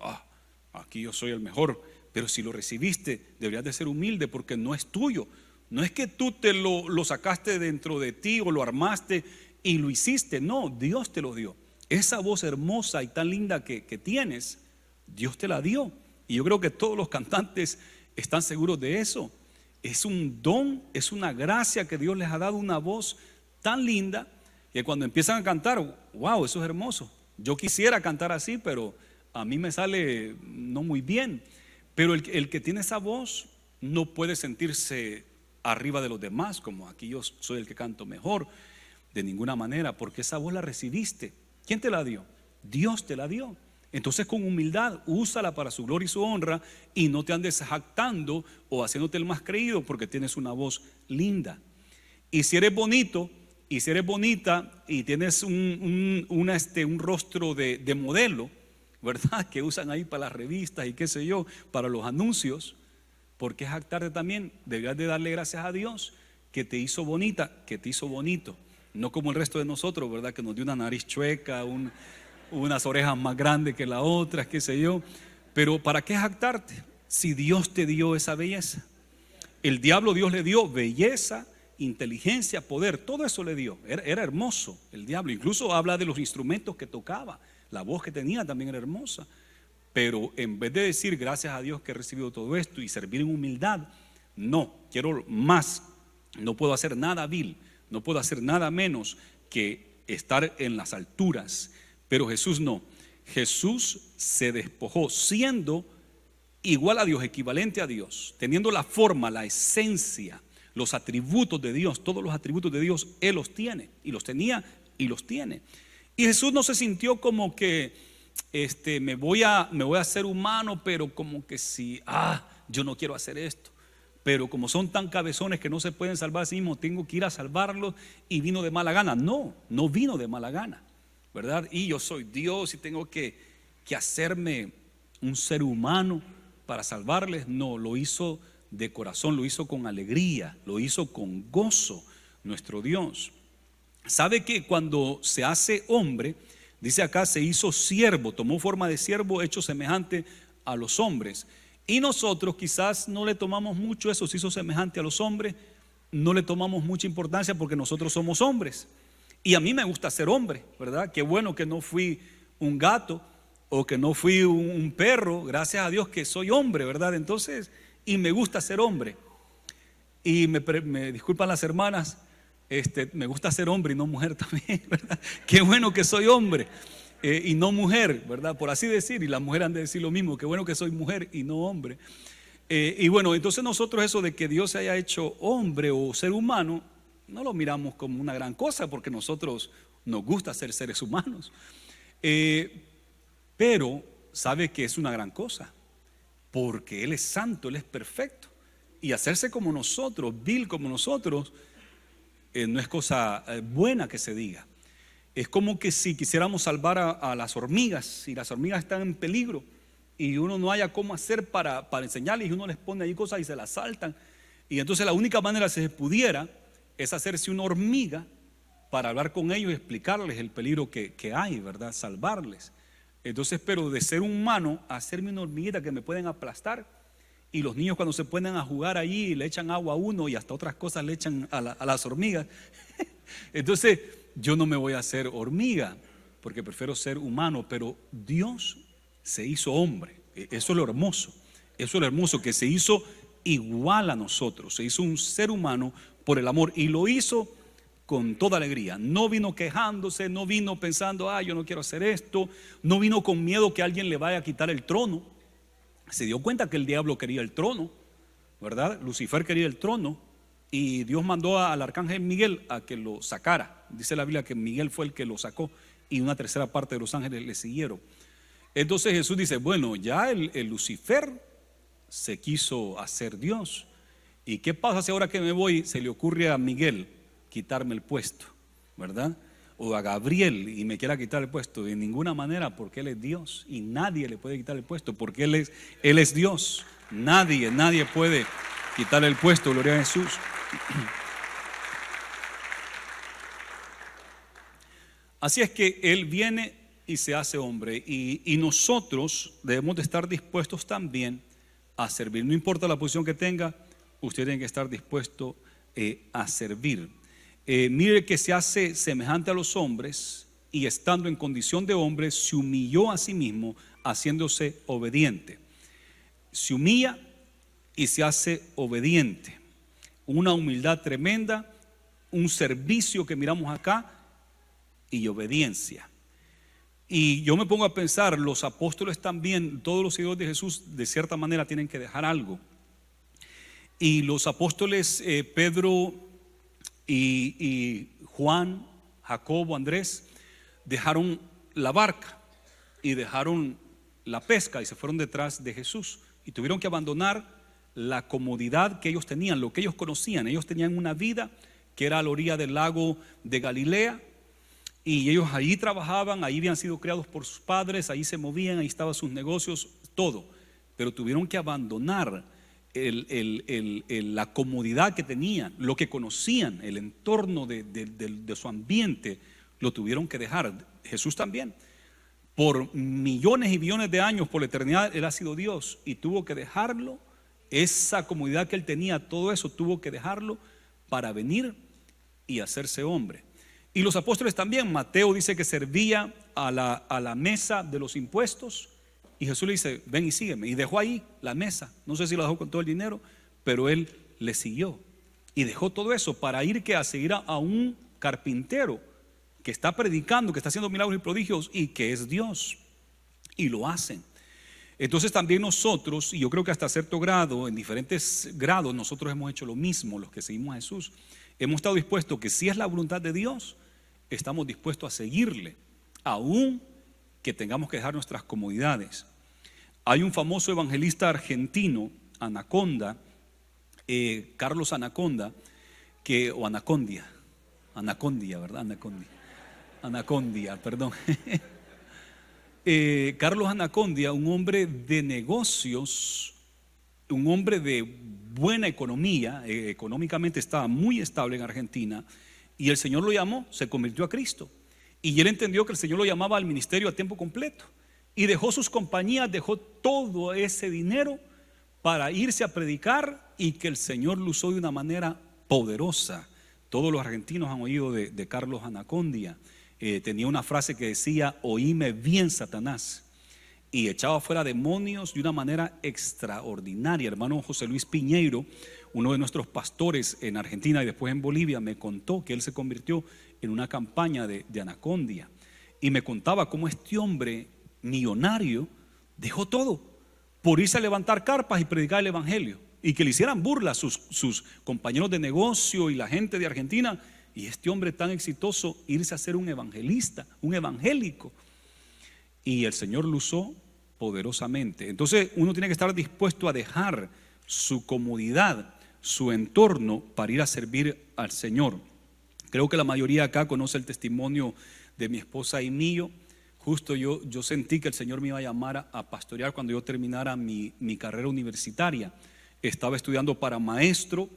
aquí yo soy el mejor. Pero si lo recibiste, deberías de ser humilde, porque no es tuyo. No es que tú te lo sacaste dentro de ti o lo armaste y lo hiciste. No, Dios te lo dio. Esa voz hermosa y tan linda que tienes, Dios te la dio. Y yo creo que todos los cantantes están seguros de eso. Es un don, es una gracia que Dios les ha dado, una voz tan linda que cuando empiezan a cantar, wow, eso es hermoso. Yo quisiera cantar así, pero a mí me sale no muy bien. Pero el que tiene esa voz no puede sentirse arriba de los demás, como aquí yo soy el que canto mejor, de ninguna manera, porque esa voz la recibiste. ¿Quién te la dio? Dios te la dio. Entonces, con humildad, úsala para su gloria y su honra, y no te andes jactando o haciéndote el más creído porque tienes una voz linda. Y si eres bonito, y si eres bonita y tienes un rostro de modelo, ¿verdad? Que usan ahí para las revistas y qué sé yo, para los anuncios, ¿por qué jactarte también? Deberías de darle gracias a Dios que te hizo bonita, que te hizo bonito. No como el resto de nosotros, ¿verdad? Que nos dio una nariz chueca, unas orejas más grandes que la otra, qué sé yo. Pero ¿para qué jactarte si Dios te dio esa belleza? El diablo, Dios le dio belleza, inteligencia, poder, todo eso le dio. Era hermoso el diablo. Incluso habla de los instrumentos que tocaba. La voz que tenía también era hermosa. Pero en vez de decir gracias a Dios que he recibido todo esto y servir en humildad, no, quiero más. No puedo hacer nada vil, no puedo hacer nada menos que estar en las alturas. Pero Jesús no. Jesús se despojó siendo igual a Dios, equivalente a Dios, teniendo la forma, la esencia, los atributos de Dios. Todos los atributos de Dios Él los tiene, y los tenía y los tiene. Y Jesús no se sintió como que me voy a hacer humano, pero como que si yo no quiero hacer esto, pero como son tan cabezones que no se pueden salvar a sí mismos, tengo que ir a salvarlos, y vino de mala gana. No vino de mala gana, ¿verdad? Y yo soy Dios y tengo que hacerme un ser humano para salvarles. No, lo hizo de corazón, lo hizo con alegría, lo hizo con gozo nuestro Dios. ¿Sabe que cuando se hace hombre, dice acá, se hizo siervo, tomó forma de siervo, hecho semejante a los hombres? Y nosotros quizás no le tomamos mucho eso, se hizo semejante a los hombres, no le tomamos mucha importancia porque nosotros somos hombres. Y a mí me gusta ser hombre, ¿verdad? Qué bueno que no fui un gato o que no fui un perro, gracias a Dios que soy hombre, ¿verdad? Entonces, y me gusta ser hombre. Y me disculpan las hermanas, me gusta ser hombre y no mujer también, ¿verdad? Qué bueno que soy hombre y no mujer, ¿verdad? Por así decir, y las mujeres han de decir lo mismo, qué bueno que soy mujer y no hombre. Y bueno, entonces nosotros eso de que Dios se haya hecho hombre o ser humano, no lo miramos como una gran cosa, porque nosotros nos gusta ser seres humanos. Pero sabe que es una gran cosa, porque Él es santo, Él es perfecto. Y hacerse como nosotros, vil como nosotros, no es cosa buena que se diga. Es como que si quisiéramos salvar a las hormigas, y las hormigas están en peligro y uno no haya cómo hacer para enseñarles, y uno les pone ahí cosas y se las saltan. Y entonces la única manera, si se pudiera, es hacerse una hormiga para hablar con ellos y explicarles el peligro que hay, ¿verdad? Salvarles. Entonces, pero de ser humano a hacerme una hormiguita que me pueden aplastar. Y los niños cuando se ponen a jugar allí le echan agua a uno y hasta otras cosas le echan a las hormigas. Entonces yo no me voy a hacer hormiga porque prefiero ser humano. Pero Dios se hizo hombre. Eso es lo hermoso. Eso es lo hermoso, que se hizo igual a nosotros. Se hizo un ser humano por el amor, y lo hizo con toda alegría. No vino quejándose, no vino pensando yo no quiero hacer esto, no vino con miedo que alguien le vaya a quitar el trono. Se dio cuenta que el diablo quería el trono, ¿verdad? Lucifer quería el trono, y Dios mandó al arcángel Miguel a que lo sacara, Dice la Biblia que Miguel fue el que lo sacó y una tercera parte de los ángeles le siguieron. Entonces Jesús dice, bueno, ya el Lucifer se quiso hacer Dios. ¿Y qué pasa si ahora que me voy se le ocurre a Miguel quitarme el puesto, verdad? O a Gabriel y me quiera quitar el puesto. De ninguna manera, porque Él es Dios y nadie le puede quitar el puesto, porque Él es Dios. Nadie puede quitarle el puesto, gloria a Jesús. Así es que Él viene y se hace hombre, y nosotros debemos de estar dispuestos también a servir. No importa la posición que tenga, usted tiene que estar dispuesto a servir. Mire que se hace semejante a los hombres y estando en condición de hombre se humilló a sí mismo, haciéndose obediente. Se humilla y se hace obediente. Una humildad tremenda, un servicio que miramos acá y obediencia. Y yo me pongo a pensar, los apóstoles también, todos los seguidores de Jesús de cierta manera tienen que dejar algo. Y los apóstoles Pedro y Juan, Jacobo, Andrés dejaron la barca y dejaron la pesca y se fueron detrás de Jesús y tuvieron que abandonar la comodidad que ellos tenían, lo que ellos conocían. Ellos tenían una vida que era a la orilla del lago de Galilea y ellos ahí trabajaban, ahí habían sido criados por sus padres, ahí se movían, ahí estaban sus negocios, todo, pero tuvieron que abandonar la comodidad que tenían, lo que conocían, el entorno de su ambiente, lo tuvieron que dejar. Jesús también, por millones y millones de años, por la eternidad, Él ha sido Dios y tuvo que dejarlo, esa comodidad que Él tenía, todo eso tuvo que dejarlo para venir y hacerse hombre. Y los apóstoles también, Mateo dice que servía a la mesa de los impuestos. Y Jesús le dice, ven y sígueme. Y dejó ahí la mesa. No sé si la dejó con todo el dinero, pero él le siguió. Y dejó todo eso para ir a seguir a un carpintero que está predicando, que está haciendo milagros y prodigios y que es Dios. Y lo hacen. Entonces también nosotros, y yo creo que hasta cierto grado, en diferentes grados, nosotros hemos hecho lo mismo, los que seguimos a Jesús. Hemos estado dispuestos que si es la voluntad de Dios, estamos dispuestos a seguirle, aún que tengamos que dejar nuestras comodidades. Hay un famoso evangelista argentino, Anaconda, Carlos Anaconda, o Anacondia, ¿verdad? Anacondia, perdón. Carlos Anacondia, un hombre de negocios, un hombre de buena economía, económicamente estaba muy estable en Argentina, y el Señor lo llamó, se convirtió a Cristo, y él entendió que el Señor lo llamaba al ministerio a tiempo completo. Y dejó sus compañías, dejó todo ese dinero para irse a predicar y que el Señor lo usó de una manera poderosa. Todos los argentinos han oído de Carlos Anacondia. Tenía una frase que decía, oíme bien, Satanás. Y echaba fuera demonios de una manera extraordinaria. Hermano José Luis Piñeiro, uno de nuestros pastores en Argentina y después en Bolivia, me contó que él se convirtió en una campaña de Anacondia. Y me contaba cómo este hombre millonario dejó todo por irse a levantar carpas y predicar el evangelio y que le hicieran burla a sus compañeros de negocio y la gente de Argentina, y este hombre tan exitoso irse a ser un evangelista, un evangélico, y el Señor lo usó poderosamente. Entonces uno tiene que estar dispuesto a dejar su comodidad, su entorno para ir a servir al Señor. Creo que la mayoría acá conoce el testimonio de mi esposa y mío. Justo yo sentí que el Señor me iba a llamar a pastorear cuando yo terminara mi carrera universitaria. Estaba estudiando para maestro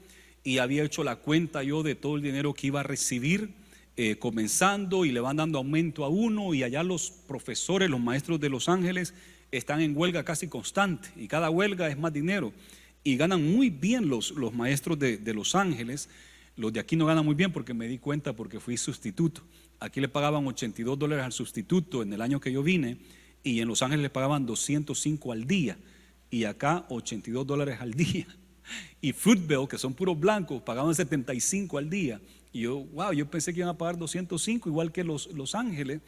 y había hecho la cuenta yo de todo el dinero que iba a recibir comenzando, y le van dando aumento a uno, y allá los profesores, los maestros de Los Ángeles están en huelga casi constante y cada huelga es más dinero y ganan muy bien los maestros de Los Ángeles. Los de aquí no ganan muy bien porque me di cuenta, porque fui sustituto. Aquí le pagaban $82 al sustituto en el año que yo vine, y en Los Ángeles le pagaban 205 al día, y acá $82 al día. Y Fruitvale, que son puros blancos, pagaban 75 al día. Y yo pensé que iban a pagar 205 igual que Los Ángeles.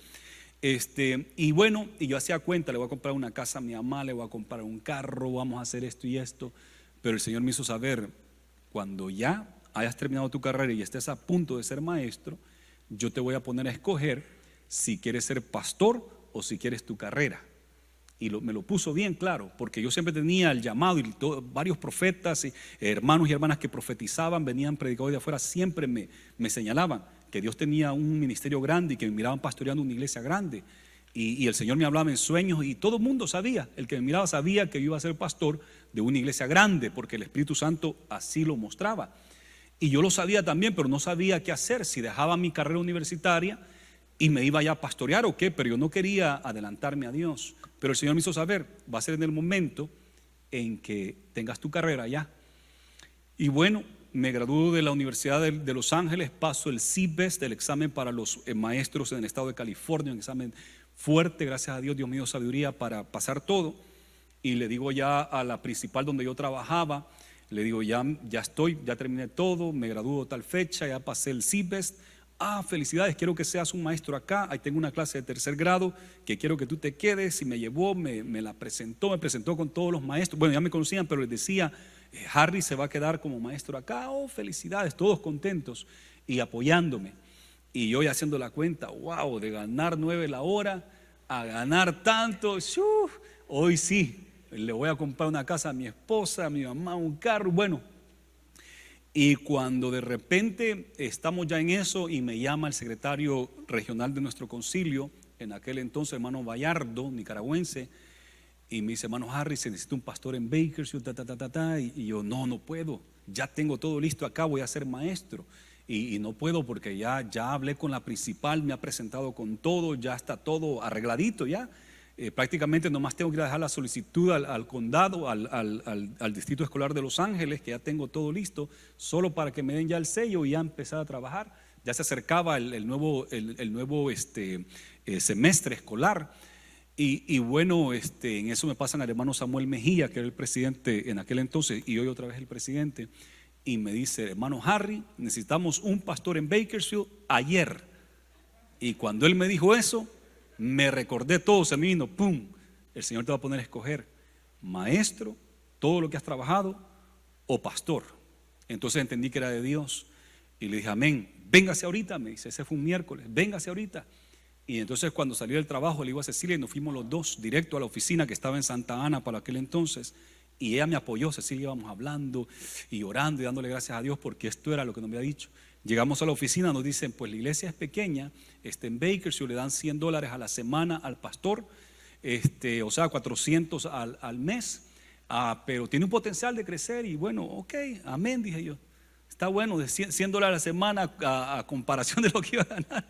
Y bueno, y yo hacía cuenta, le voy a comprar una casa a mi mamá, le voy a comprar un carro, vamos a hacer esto y esto. Pero el Señor me hizo saber, cuando ya hayas terminado tu carrera y estés a punto de ser maestro, yo te voy a poner a escoger si quieres ser pastor o si quieres tu carrera. Y me lo puso bien claro, porque yo siempre tenía el llamado, y varios profetas y hermanos y hermanas que profetizaban, venían predicadores de afuera, siempre me señalaban que Dios tenía un ministerio grande y que me miraban pastoreando una iglesia grande. Y el Señor me hablaba en sueños, y todo el mundo sabía, el que me miraba sabía que yo iba a ser pastor de una iglesia grande, porque el Espíritu Santo así lo mostraba. Y yo lo sabía también, pero no sabía qué hacer, si dejaba mi carrera universitaria y me iba ya a pastorear o qué, pero yo no quería adelantarme a Dios. Pero el Señor me hizo saber, va a ser en el momento en que tengas tu carrera ya. Y bueno, me gradué de la Universidad de Los Ángeles, paso el CBEST, el examen para los maestros en el estado de California, un examen fuerte, gracias a Dios, Dios me dio sabiduría para pasar todo. Y le digo ya a la principal donde yo trabajaba, le digo ya terminé todo, me gradúo tal fecha, ya pasé el CBEST. Felicidades, quiero que seas un maestro acá, ahí tengo una clase de tercer grado que quiero que tú te quedes. Y me llevó, me presentó con todos los maestros. Bueno, ya me conocían, pero les decía, Harry se va a quedar como maestro acá. Felicidades, todos contentos y apoyándome. Y yo ya haciendo la cuenta, wow, de ganar 9 la hora a ganar tanto, hoy sí, le voy a comprar una casa a mi esposa, a mi mamá, un carro, bueno. Y cuando de repente estamos ya en eso y me llama el secretario regional de nuestro concilio, en aquel entonces hermano Bayardo, nicaragüense, y me dice, hermano Harry, se necesita un pastor en Bakersfield, y yo no puedo, ya tengo todo listo acá, voy a ser maestro. Y no puedo porque ya hablé con la principal, me ha presentado con todo, ya está todo arregladito ya. Prácticamente nomás tengo que ir a dejar la solicitud al condado, al Distrito Escolar de Los Ángeles, que ya tengo todo listo, solo para que me den ya el sello y ya empezar a trabajar. Ya se acercaba el nuevo semestre escolar. Y bueno, en eso me pasan al hermano Samuel Mejía, que era el presidente en aquel entonces y hoy otra vez el presidente, y me dice, hermano Harry, necesitamos un pastor en Bakersfield ayer. Y cuando él me dijo eso, me recordé todo, se me vino, ¡pum! El Señor te va a poner a escoger maestro, todo lo que has trabajado, o pastor. Entonces entendí que era de Dios y le dije, amén, véngase ahorita, me dice, ese fue un miércoles, véngase ahorita. Y entonces cuando salí del trabajo le digo a Cecilia y nos fuimos los dos directo a la oficina que estaba en Santa Ana para aquel entonces. Y ella me apoyó, Cecilia, íbamos hablando y orando y dándole gracias a Dios porque esto era lo que nos había dicho. Llegamos a la oficina, nos dicen, pues la iglesia es pequeña, en Bakersfield le dan $100 a la semana al pastor, o sea, 400 al mes, pero tiene un potencial de crecer. Y bueno, ok, amén, dije yo. Está bueno, de $100 a la semana a comparación de lo que iba a ganar.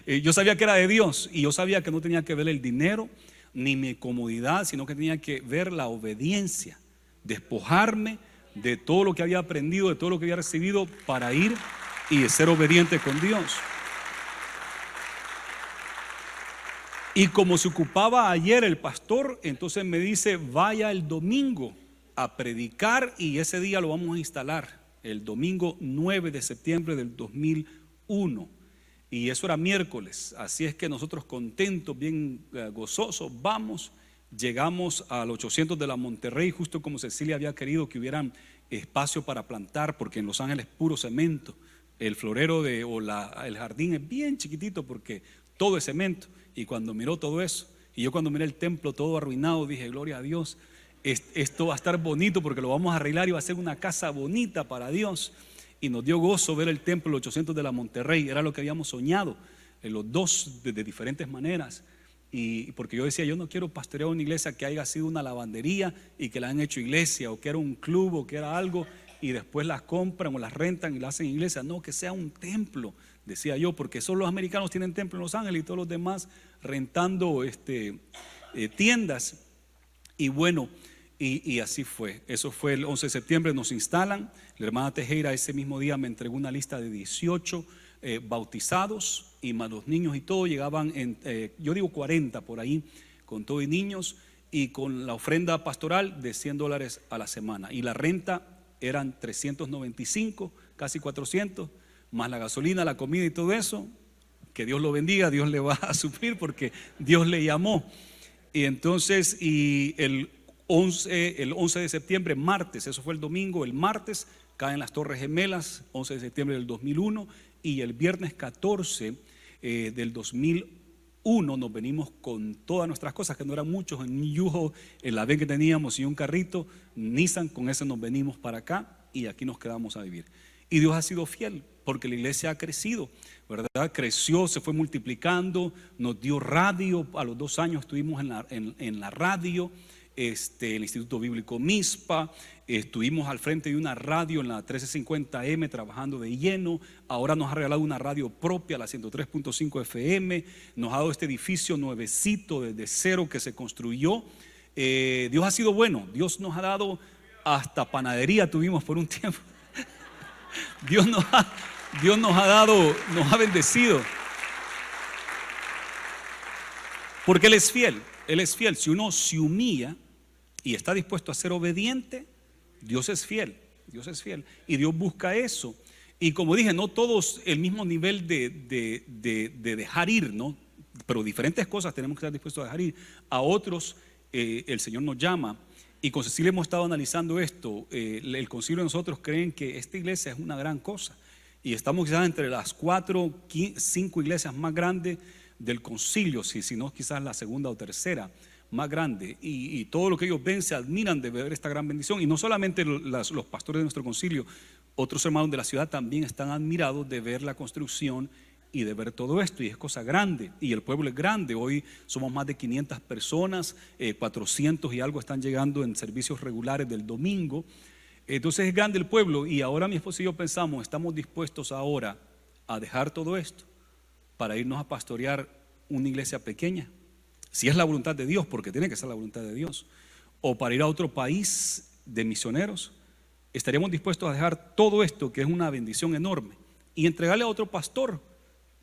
Yo sabía que era de Dios y yo sabía que no tenía que ver el dinero ni mi comodidad, sino que tenía que ver la obediencia, despojarme de todo lo que había aprendido, de todo lo que había recibido para ir y ser obediente con Dios. Y como se ocupaba ayer el pastor, entonces me dice, vaya el domingo a predicar y ese día lo vamos a instalar, el domingo 9 de septiembre del 2001. Y eso era miércoles, así es que nosotros contentos, bien gozosos, llegamos al 800 de la Monterrey, justo como Cecilia había querido que hubieran espacio para plantar, porque en Los Ángeles puro cemento. El florero el jardín es bien chiquitito porque todo es cemento. Y cuando miró todo eso, y yo cuando miré el templo todo arruinado, dije, gloria a Dios, esto va a estar bonito porque lo vamos a arreglar y va a ser una casa bonita para Dios. Y nos dio gozo ver el templo, el 800 de la Monterrey, era lo que habíamos soñado, los dos de diferentes maneras. Y porque yo decía, yo no quiero pastorear una iglesia que haya sido una lavandería y que la han hecho iglesia, o que era un club, o que era algo y después las compran o las rentan y las hacen iglesia. No, que sea un templo, decía yo, porque solo los americanos tienen templo en Los Ángeles y todos los demás rentando tiendas. Y bueno, y así fue. Eso fue el 11 de septiembre, nos instalan. La hermana Tejera ese mismo día me entregó una lista de 18 bautizados, y más los niños y todo llegaban yo digo 40 por ahí, con todo y niños, y con la ofrenda pastoral de $100 a la semana, y la renta eran 395, casi 400, más la gasolina, la comida y todo eso. Que Dios lo bendiga, Dios le va a suplir porque Dios le llamó. Y entonces, el 11 de septiembre, martes, eso fue el domingo, el martes caen las Torres Gemelas, 11 de septiembre del 2001, y el viernes 14 del 2001 nos venimos con todas nuestras cosas, que no eran muchos, en un Yugo, en la van que teníamos y un carrito Nissan, con ese nos venimos para acá y aquí nos quedamos a vivir. Y Dios ha sido fiel, porque la iglesia ha crecido, ¿verdad? Creció, se fue multiplicando, nos dio radio. A los 2 años estuvimos en la radio, el Instituto Bíblico Mispa. Estuvimos al frente de una radio en la 1350M trabajando de lleno. Ahora nos ha regalado una radio propia, la 103.5 FM. Nos ha dado este edificio nuevecito desde cero que se construyó. Dios ha sido bueno. Dios nos ha dado hasta panadería, tuvimos por un tiempo. Dios nos ha dado, nos ha bendecido. Porque Él es fiel. Él es fiel. Si uno se humilla y está dispuesto a ser obediente, Dios es fiel. Dios es fiel. Y Dios busca eso. Y como dije, no todos el mismo nivel de dejar ir, ¿no? Pero diferentes cosas tenemos que estar dispuestos a dejar ir. A otros el Señor nos llama. Y con Cecilia hemos estado analizando esto. El concilio de nosotros creen que esta iglesia es una gran cosa. Y estamos quizás entre las 4, 5 iglesias más grandes del concilio, si no quizás la segunda o tercera más grande. Y todo lo que ellos ven se admiran de ver esta gran bendición. Y no solamente los pastores de nuestro concilio, otros hermanos de la ciudad también están admirados de ver la construcción y de ver todo esto, y es cosa grande, y el pueblo es grande. Hoy somos más de 500 personas, 400 y algo están llegando en servicios regulares del domingo. Entonces es grande el pueblo, y ahora mi esposo y yo pensamos, estamos dispuestos ahora a dejar todo esto para irnos a pastorear una iglesia pequeña, si es la voluntad de Dios, porque tiene que ser la voluntad de Dios, o para ir a otro país de misioneros. Estaríamos dispuestos a dejar todo esto, que es una bendición enorme, y entregarle a otro pastor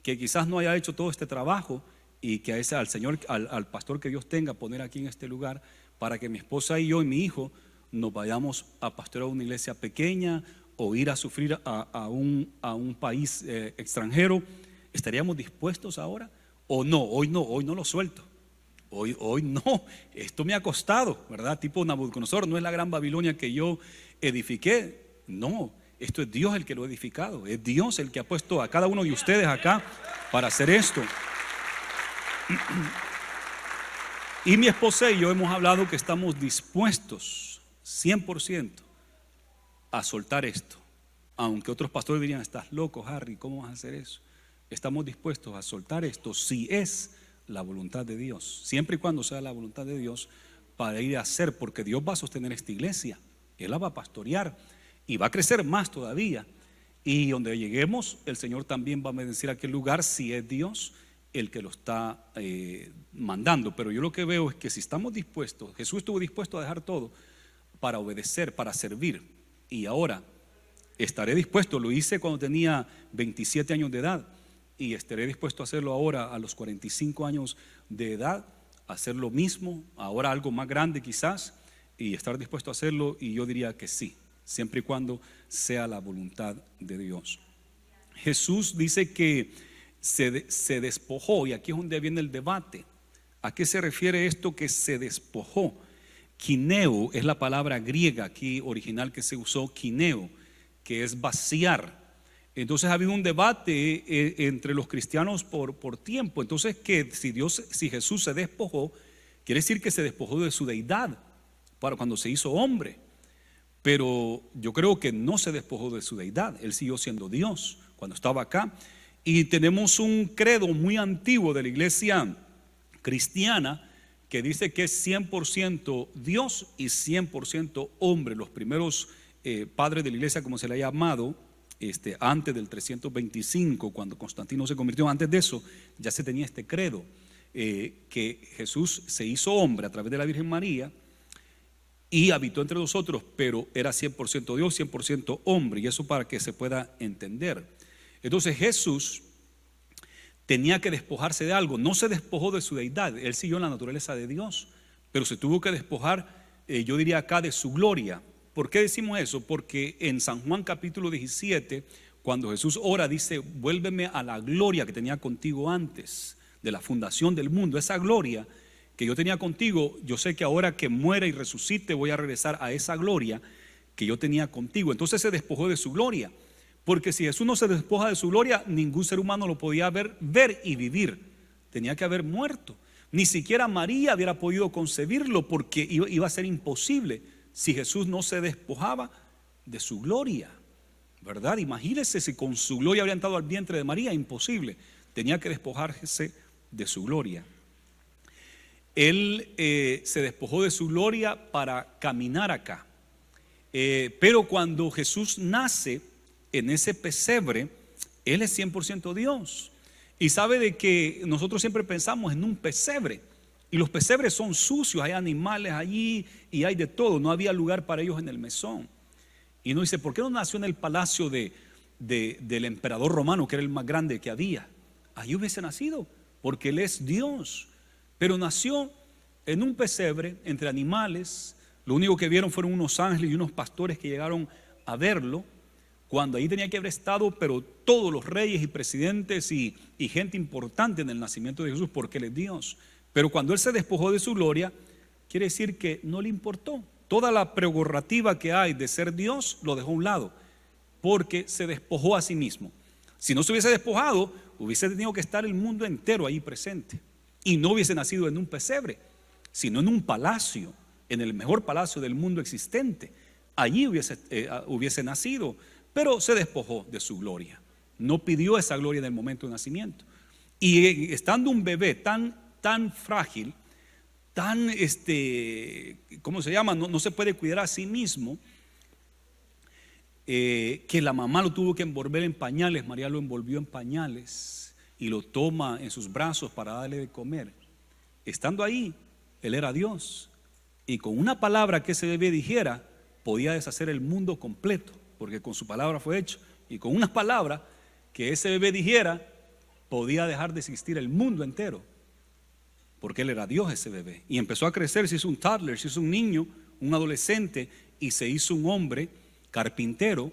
que quizás no haya hecho todo este trabajo, y que al Señor, al pastor que Dios tenga, poner aquí en este lugar, para que mi esposa y yo y mi hijo nos vayamos a pastorear una iglesia pequeña, o ir a sufrir a un país extranjero. ¿Estaríamos dispuestos ahora? ¿O no? Hoy no lo suelto. Hoy no, esto me ha costado, ¿verdad? Tipo Nabucodonosor, no es la gran Babilonia que yo edifiqué, no. Esto es Dios el que lo ha edificado. Es Dios el que ha puesto a cada uno de ustedes acá para hacer esto. Y mi esposa y yo hemos hablado que estamos dispuestos 100% a soltar esto. Aunque otros pastores dirían, estás loco, Harry, ¿cómo vas a hacer eso? Estamos dispuestos a soltar esto si es la voluntad de Dios, siempre y cuando sea la voluntad de Dios, para ir a hacer, porque Dios va a sostener esta iglesia. Él la va a pastorear y va a crecer más todavía, y donde lleguemos el Señor también va a bendecir aquel lugar, si es Dios el que lo está mandando. Pero yo lo que veo es que si estamos dispuestos, Jesús estuvo dispuesto a dejar todo para obedecer, para servir, y ahora estaré dispuesto. Lo hice cuando tenía 27 años de edad, y estaré dispuesto a hacerlo ahora a los 45 años de edad, hacer lo mismo, ahora algo más grande quizás, y estar dispuesto a hacerlo. Y yo diría que sí, siempre y cuando sea la voluntad de Dios. Jesús dice que se despojó, y aquí es donde viene el debate. ¿A qué se refiere esto que se despojó? Kineo es la palabra griega aquí original que se usó, kineo, que es vaciar. Entonces ha habido un debate entre los cristianos por tiempo. Entonces, que si Jesús se despojó, quiere decir que se despojó de su deidad para cuando se hizo hombre. Pero yo creo que no se despojó de su deidad. Él siguió siendo Dios cuando estaba acá. Y tenemos un credo muy antiguo de la iglesia cristiana que dice que es 100% Dios y 100% hombre. Los primeros padres de la iglesia, como se le ha llamado, antes del 325, cuando Constantino se convirtió, antes de eso ya se tenía este credo, que Jesús se hizo hombre a través de la Virgen María y habitó entre nosotros, pero era 100% Dios, 100% hombre, y eso para que se pueda entender. Entonces Jesús tenía que despojarse de algo. No se despojó de su deidad, él siguió la naturaleza de Dios, pero se tuvo que despojar, yo diría acá, de su gloria. ¿Por qué decimos eso? Porque en San Juan capítulo 17, cuando Jesús ora, dice: vuélveme a la gloria que tenía contigo antes de la fundación del mundo. Esa gloria que yo tenía contigo, yo sé que ahora que muera y resucite voy a regresar a esa gloria que yo tenía contigo. Entonces se despojó de su gloria. Porque si Jesús no se despoja de su gloria, ningún ser humano lo podía ver y vivir. Tenía que haber muerto. Ni siquiera María hubiera podido concebirlo, porque iba a ser imposible si Jesús no se despojaba de su gloria, ¿verdad? Imagínense si con su gloria habría entrado al vientre de María, imposible. Tenía que despojarse de su gloria. Él se despojó de su gloria para caminar acá. Pero cuando Jesús nace en ese pesebre, Él es 100% Dios. Y sabe de que nosotros siempre pensamos en un pesebre, y los pesebres son sucios, hay animales allí y hay de todo, no había lugar para ellos en el mesón. Y uno dice, ¿por qué no nació en el palacio del emperador romano, que era el más grande que había? Allí hubiese nacido, porque Él es Dios. Pero nació en un pesebre entre animales. Lo único que vieron fueron unos ángeles y unos pastores que llegaron a verlo, cuando ahí tenía que haber estado, pero todos los reyes y presidentes y gente importante en el nacimiento de Jesús, porque Él es Dios. Pero cuando Él se despojó de su gloria, quiere decir que no le importó. Toda la prerrogativa que hay de ser Dios lo dejó a un lado, porque se despojó a sí mismo. Si no se hubiese despojado, hubiese tenido que estar el mundo entero ahí presente, y no hubiese nacido en un pesebre, sino en un palacio, en el mejor palacio del mundo existente. Allí hubiese nacido, pero se despojó de su gloria. No pidió esa gloria en el momento de nacimiento. Y estando un bebé tan frágil, tan ¿cómo se llama? No se puede cuidar a sí mismo, que la mamá lo tuvo que envolver en pañales. María lo envolvió en pañales y lo toma en sus brazos para darle de comer. Estando ahí, Él era Dios, y con una palabra que ese bebé dijera podía deshacer el mundo completo, porque con su palabra fue hecho. Y con unas palabras que ese bebé dijera podía dejar de existir el mundo entero, porque Él era Dios, ese bebé. Y empezó a crecer, se hizo un toddler, se hizo un niño, un adolescente, y se hizo un hombre carpintero,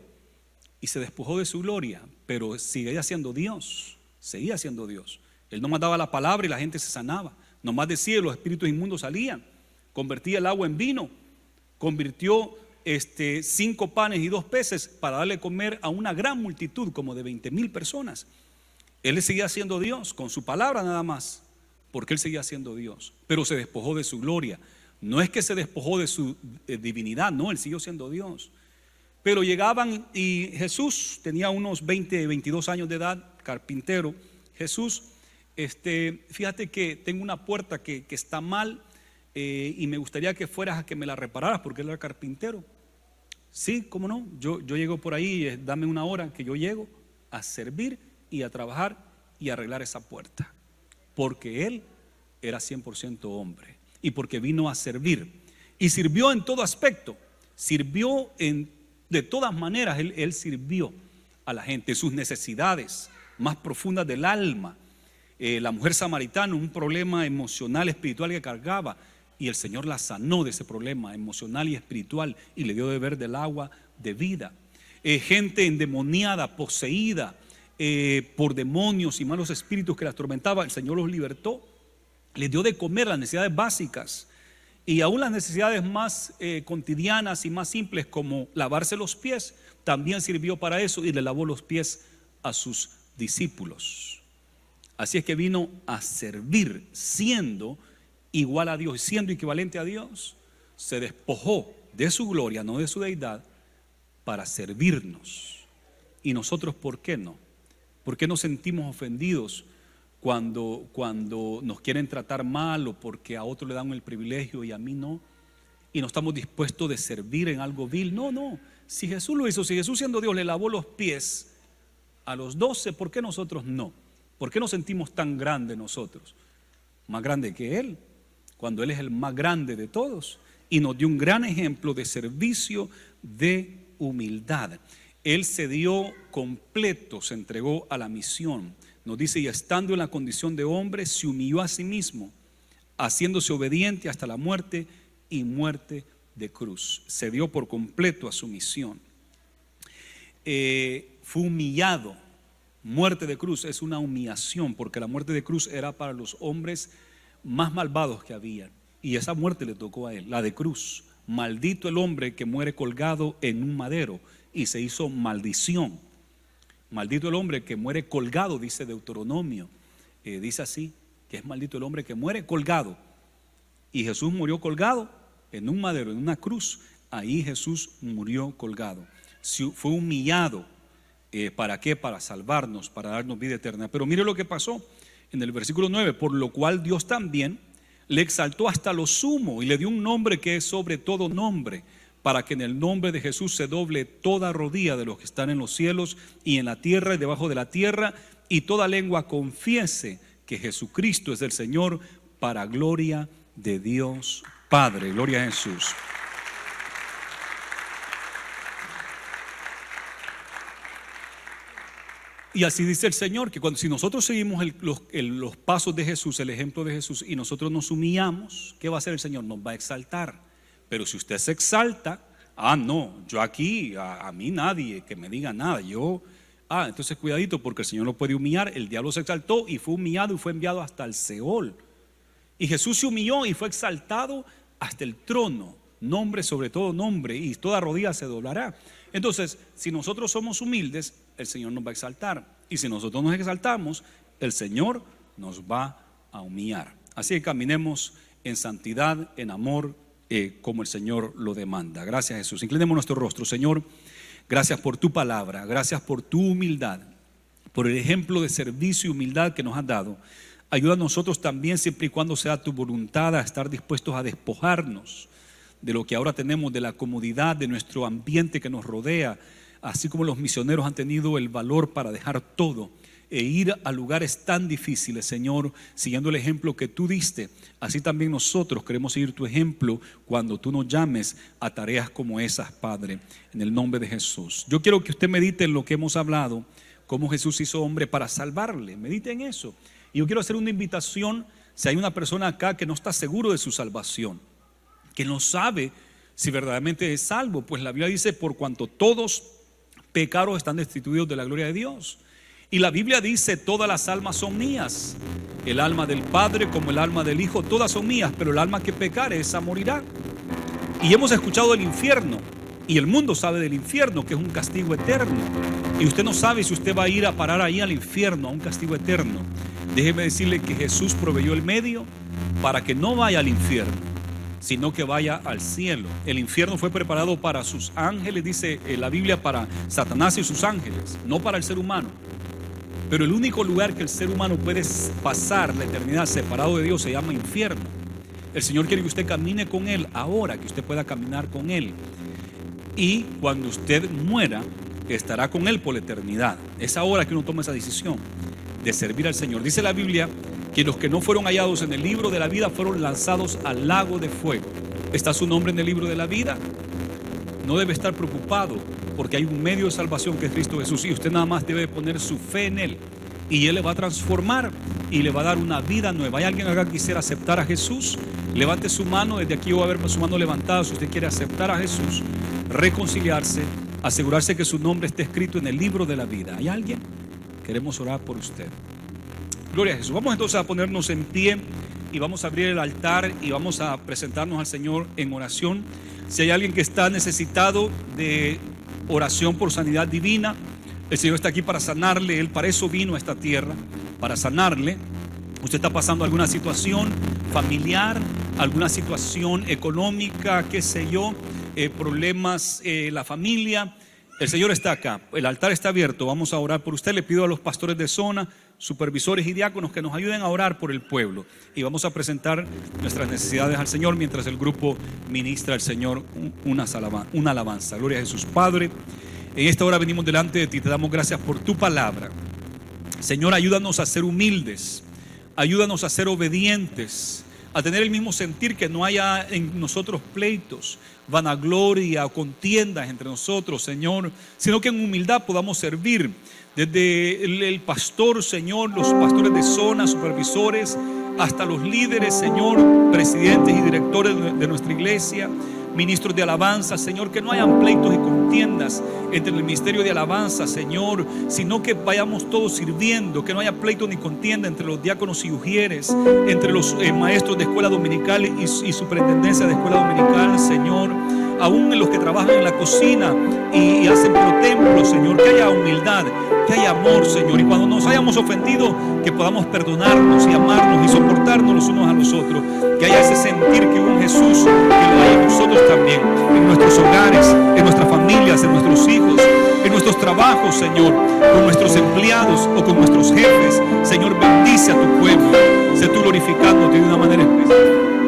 y se despojó de su gloria, pero seguía siendo Dios. Seguía siendo Dios. Él nomás daba la palabra y la gente se sanaba. Nomás decía y los espíritus inmundos salían. Convertía el agua en vino. Convirtió 5 panes y 2 peces para darle comer a una gran multitud, como de 20,000 personas. Él seguía siendo Dios con su palabra nada más, porque Él seguía siendo Dios, pero se despojó de su gloria. No es que se despojó de su divinidad, no, Él siguió siendo Dios. Pero llegaban, y Jesús tenía unos 20, 22 años de edad, carpintero. Jesús, fíjate que tengo una puerta que está mal, y me gustaría que fueras a que me la repararas, porque Él era carpintero. Sí, cómo no, yo llego por ahí, dame una hora que yo llego a servir y a trabajar y a arreglar esa puerta, porque Él era 100% hombre, y porque vino a servir, y sirvió en todo aspecto. Sirvió de todas maneras. Él sirvió a la gente, sus necesidades más profundas del alma. La mujer samaritana, un problema emocional, espiritual que cargaba, y el Señor la sanó de ese problema emocional y espiritual, y le dio de beber del agua de vida. Gente endemoniada, poseída por demonios y malos espíritus que la atormentaban, el Señor los libertó, les dio de comer las necesidades básicas, y aún las necesidades más cotidianas y más simples, como lavarse los pies, también sirvió para eso, y le lavó los pies a sus discípulos. Así es que vino a servir, siendo igual a Dios, siendo equivalente a Dios. Se despojó de su gloria, no de su deidad, para servirnos. Y nosotros, ¿por qué no? ¿Por qué nos sentimos ofendidos cuando nos quieren tratar mal, o porque a otros le dan el privilegio y a mí no? Y no estamos dispuestos de servir en algo vil. No, si Jesús lo hizo, si Jesús siendo Dios le lavó los pies a los 12, ¿por qué nosotros no? ¿Por qué nos sentimos tan grandes nosotros? Más grande que Él, cuando Él es el más grande de todos, y nos dio un gran ejemplo de servicio, de humildad. Él se dio completo, se entregó a la misión. Nos dice, y estando en la condición de hombre, se humilló a sí mismo, haciéndose obediente hasta la muerte, y muerte de cruz. Se dio por completo a su misión. Fue humillado. Muerte de cruz es una humillación, porque la muerte de cruz era para los hombres más malvados que había, y esa muerte le tocó a Él, la de cruz. Maldito el hombre que muere colgado en un madero, y se hizo maldición Maldito el hombre que muere colgado, dice Deuteronomio. Dice así, que es maldito el hombre que muere colgado. Y Jesús murió colgado en un madero, en una cruz. Ahí Jesús murió colgado. Fue humillado. ¿Para qué? Para salvarnos, para darnos vida eterna. Pero mire lo que pasó en el versículo 9. Por lo cual Dios también le exaltó hasta lo sumo y le dio un nombre que es sobre todo nombre, para que en el nombre de Jesús se doble toda rodilla de los que están en los cielos y en la tierra y debajo de la tierra, y toda lengua confiese que Jesucristo es el Señor, para gloria de Dios Padre. Gloria a Jesús. Y así dice el Señor, que si nosotros seguimos los pasos de Jesús, el ejemplo de Jesús, y nosotros nos humillamos, ¿qué va a hacer el Señor? Nos va a exaltar. Pero si usted se exalta, no, yo aquí, a mí nadie que me diga nada, entonces cuidadito, porque el Señor lo puede humillar. El diablo se exaltó y fue humillado y fue enviado hasta el Seol. Y Jesús se humilló y fue exaltado hasta el trono, nombre sobre todo nombre, y toda rodilla se doblará. Entonces, si nosotros somos humildes, el Señor nos va a exaltar. Y si nosotros nos exaltamos, el Señor nos va a humillar. Así que caminemos en santidad, en amor, como el Señor lo demanda. Gracias, Jesús. Inclinemos nuestro rostro. Señor, gracias por tu palabra, gracias por tu humildad, por el ejemplo de servicio y humildad que nos has dado. Ayuda a nosotros también, siempre y cuando sea tu voluntad, a estar dispuestos a despojarnos de lo que ahora tenemos, de la comodidad de nuestro ambiente que nos rodea, así como los misioneros han tenido el valor para dejar todo e ir a lugares tan difíciles, Señor, siguiendo el ejemplo que tú diste. Así también nosotros queremos seguir tu ejemplo cuando tú nos llames a tareas como esas, Padre, en el nombre de Jesús. Yo quiero que usted medite en lo que hemos hablado, cómo Jesús hizo hombre para salvarle. Medite en eso. Y yo quiero hacer una invitación, si hay una persona acá que no está seguro de su salvación, que no sabe si verdaderamente es salvo, pues la Biblia dice: por cuanto todos pecaron, están destituidos de la gloria de Dios. Y la Biblia dice: todas las almas son mías, el alma del Padre como el alma del Hijo, todas son mías, pero el alma que pecare, esa morirá. Y hemos escuchado del infierno, y el mundo sabe del infierno, que es un castigo eterno. Y usted no sabe si usted va a ir a parar ahí al infierno, a un castigo eterno. Déjeme decirle que Jesús proveyó el medio para que no vaya al infierno, sino que vaya al cielo. El infierno fue preparado para sus ángeles, dice la Biblia, para Satanás y sus ángeles, no para el ser humano. Pero el único lugar que el ser humano puede pasar la eternidad separado de Dios se llama infierno. El Señor quiere que usted camine con Él ahora, que usted pueda caminar con Él. Y cuando usted muera, estará con Él por la eternidad. Es ahora que uno toma esa decisión de servir al Señor. Dice la Biblia que los que no fueron hallados en el libro de la vida fueron lanzados al lago de fuego. ¿Está su nombre en el libro de la vida? No debe estar preocupado, porque hay un medio de salvación que es Cristo Jesús, y usted nada más debe poner su fe en Él, y Él le va a transformar y le va a dar una vida nueva. ¿Hay alguien acá que quisiera aceptar a Jesús? Levante su mano. Desde aquí voy a ver su mano levantada. Si usted quiere aceptar a Jesús, reconciliarse, asegurarse que su nombre esté escrito en el libro de la vida. ¿Hay alguien? Queremos orar por usted. Gloria a Jesús. Vamos entonces a ponernos en pie y vamos a abrir el altar y vamos a presentarnos al Señor en oración. Si hay alguien que está necesitado de oración por sanidad divina, el Señor está aquí para sanarle. Él para eso vino a esta tierra, para sanarle. Usted está pasando alguna situación familiar, alguna situación económica, qué sé yo, problemas la familia. El Señor está acá, el altar está abierto. Vamos a orar por usted. Le pido a los pastores de zona, supervisores y diáconos que nos ayuden a orar por el pueblo, y vamos a presentar nuestras necesidades al Señor mientras el grupo ministra al Señor una alabanza. Gloria a Jesús. Padre, en esta hora venimos delante de ti, te damos gracias por tu palabra. Señor, ayúdanos a ser humildes, ayúdanos a ser obedientes, a tener el mismo sentir, que no haya en nosotros pleitos, vanagloria o contiendas entre nosotros, Señor, sino que en humildad podamos servir. Desde el pastor, Señor, los pastores de zona, supervisores, hasta los líderes, Señor, presidentes y directores de nuestra iglesia, ministros de alabanza, Señor, que no hayan pleitos y contiendas entre el ministerio de alabanza, Señor, sino que vayamos todos sirviendo, que no haya pleitos ni contienda entre los diáconos y ujieres, entre los maestros de escuela dominical y superintendencia de escuela dominical, Señor. aún en los que trabajan en la cocina y hacen pro templo, Señor, que haya humildad, que haya amor, Señor, y cuando nos hayamos ofendido, que podamos perdonarnos y amarnos y soportarnos los unos a los otros, que haya ese sentir que hubo en Jesús, que lo haya en nosotros también, en nuestros hogares, en nuestras familias, en nuestros hijos, en nuestros trabajos, Señor, con nuestros empleados o con nuestros jefes. Señor, bendice a tu pueblo, sé tú glorificándote de una manera especial.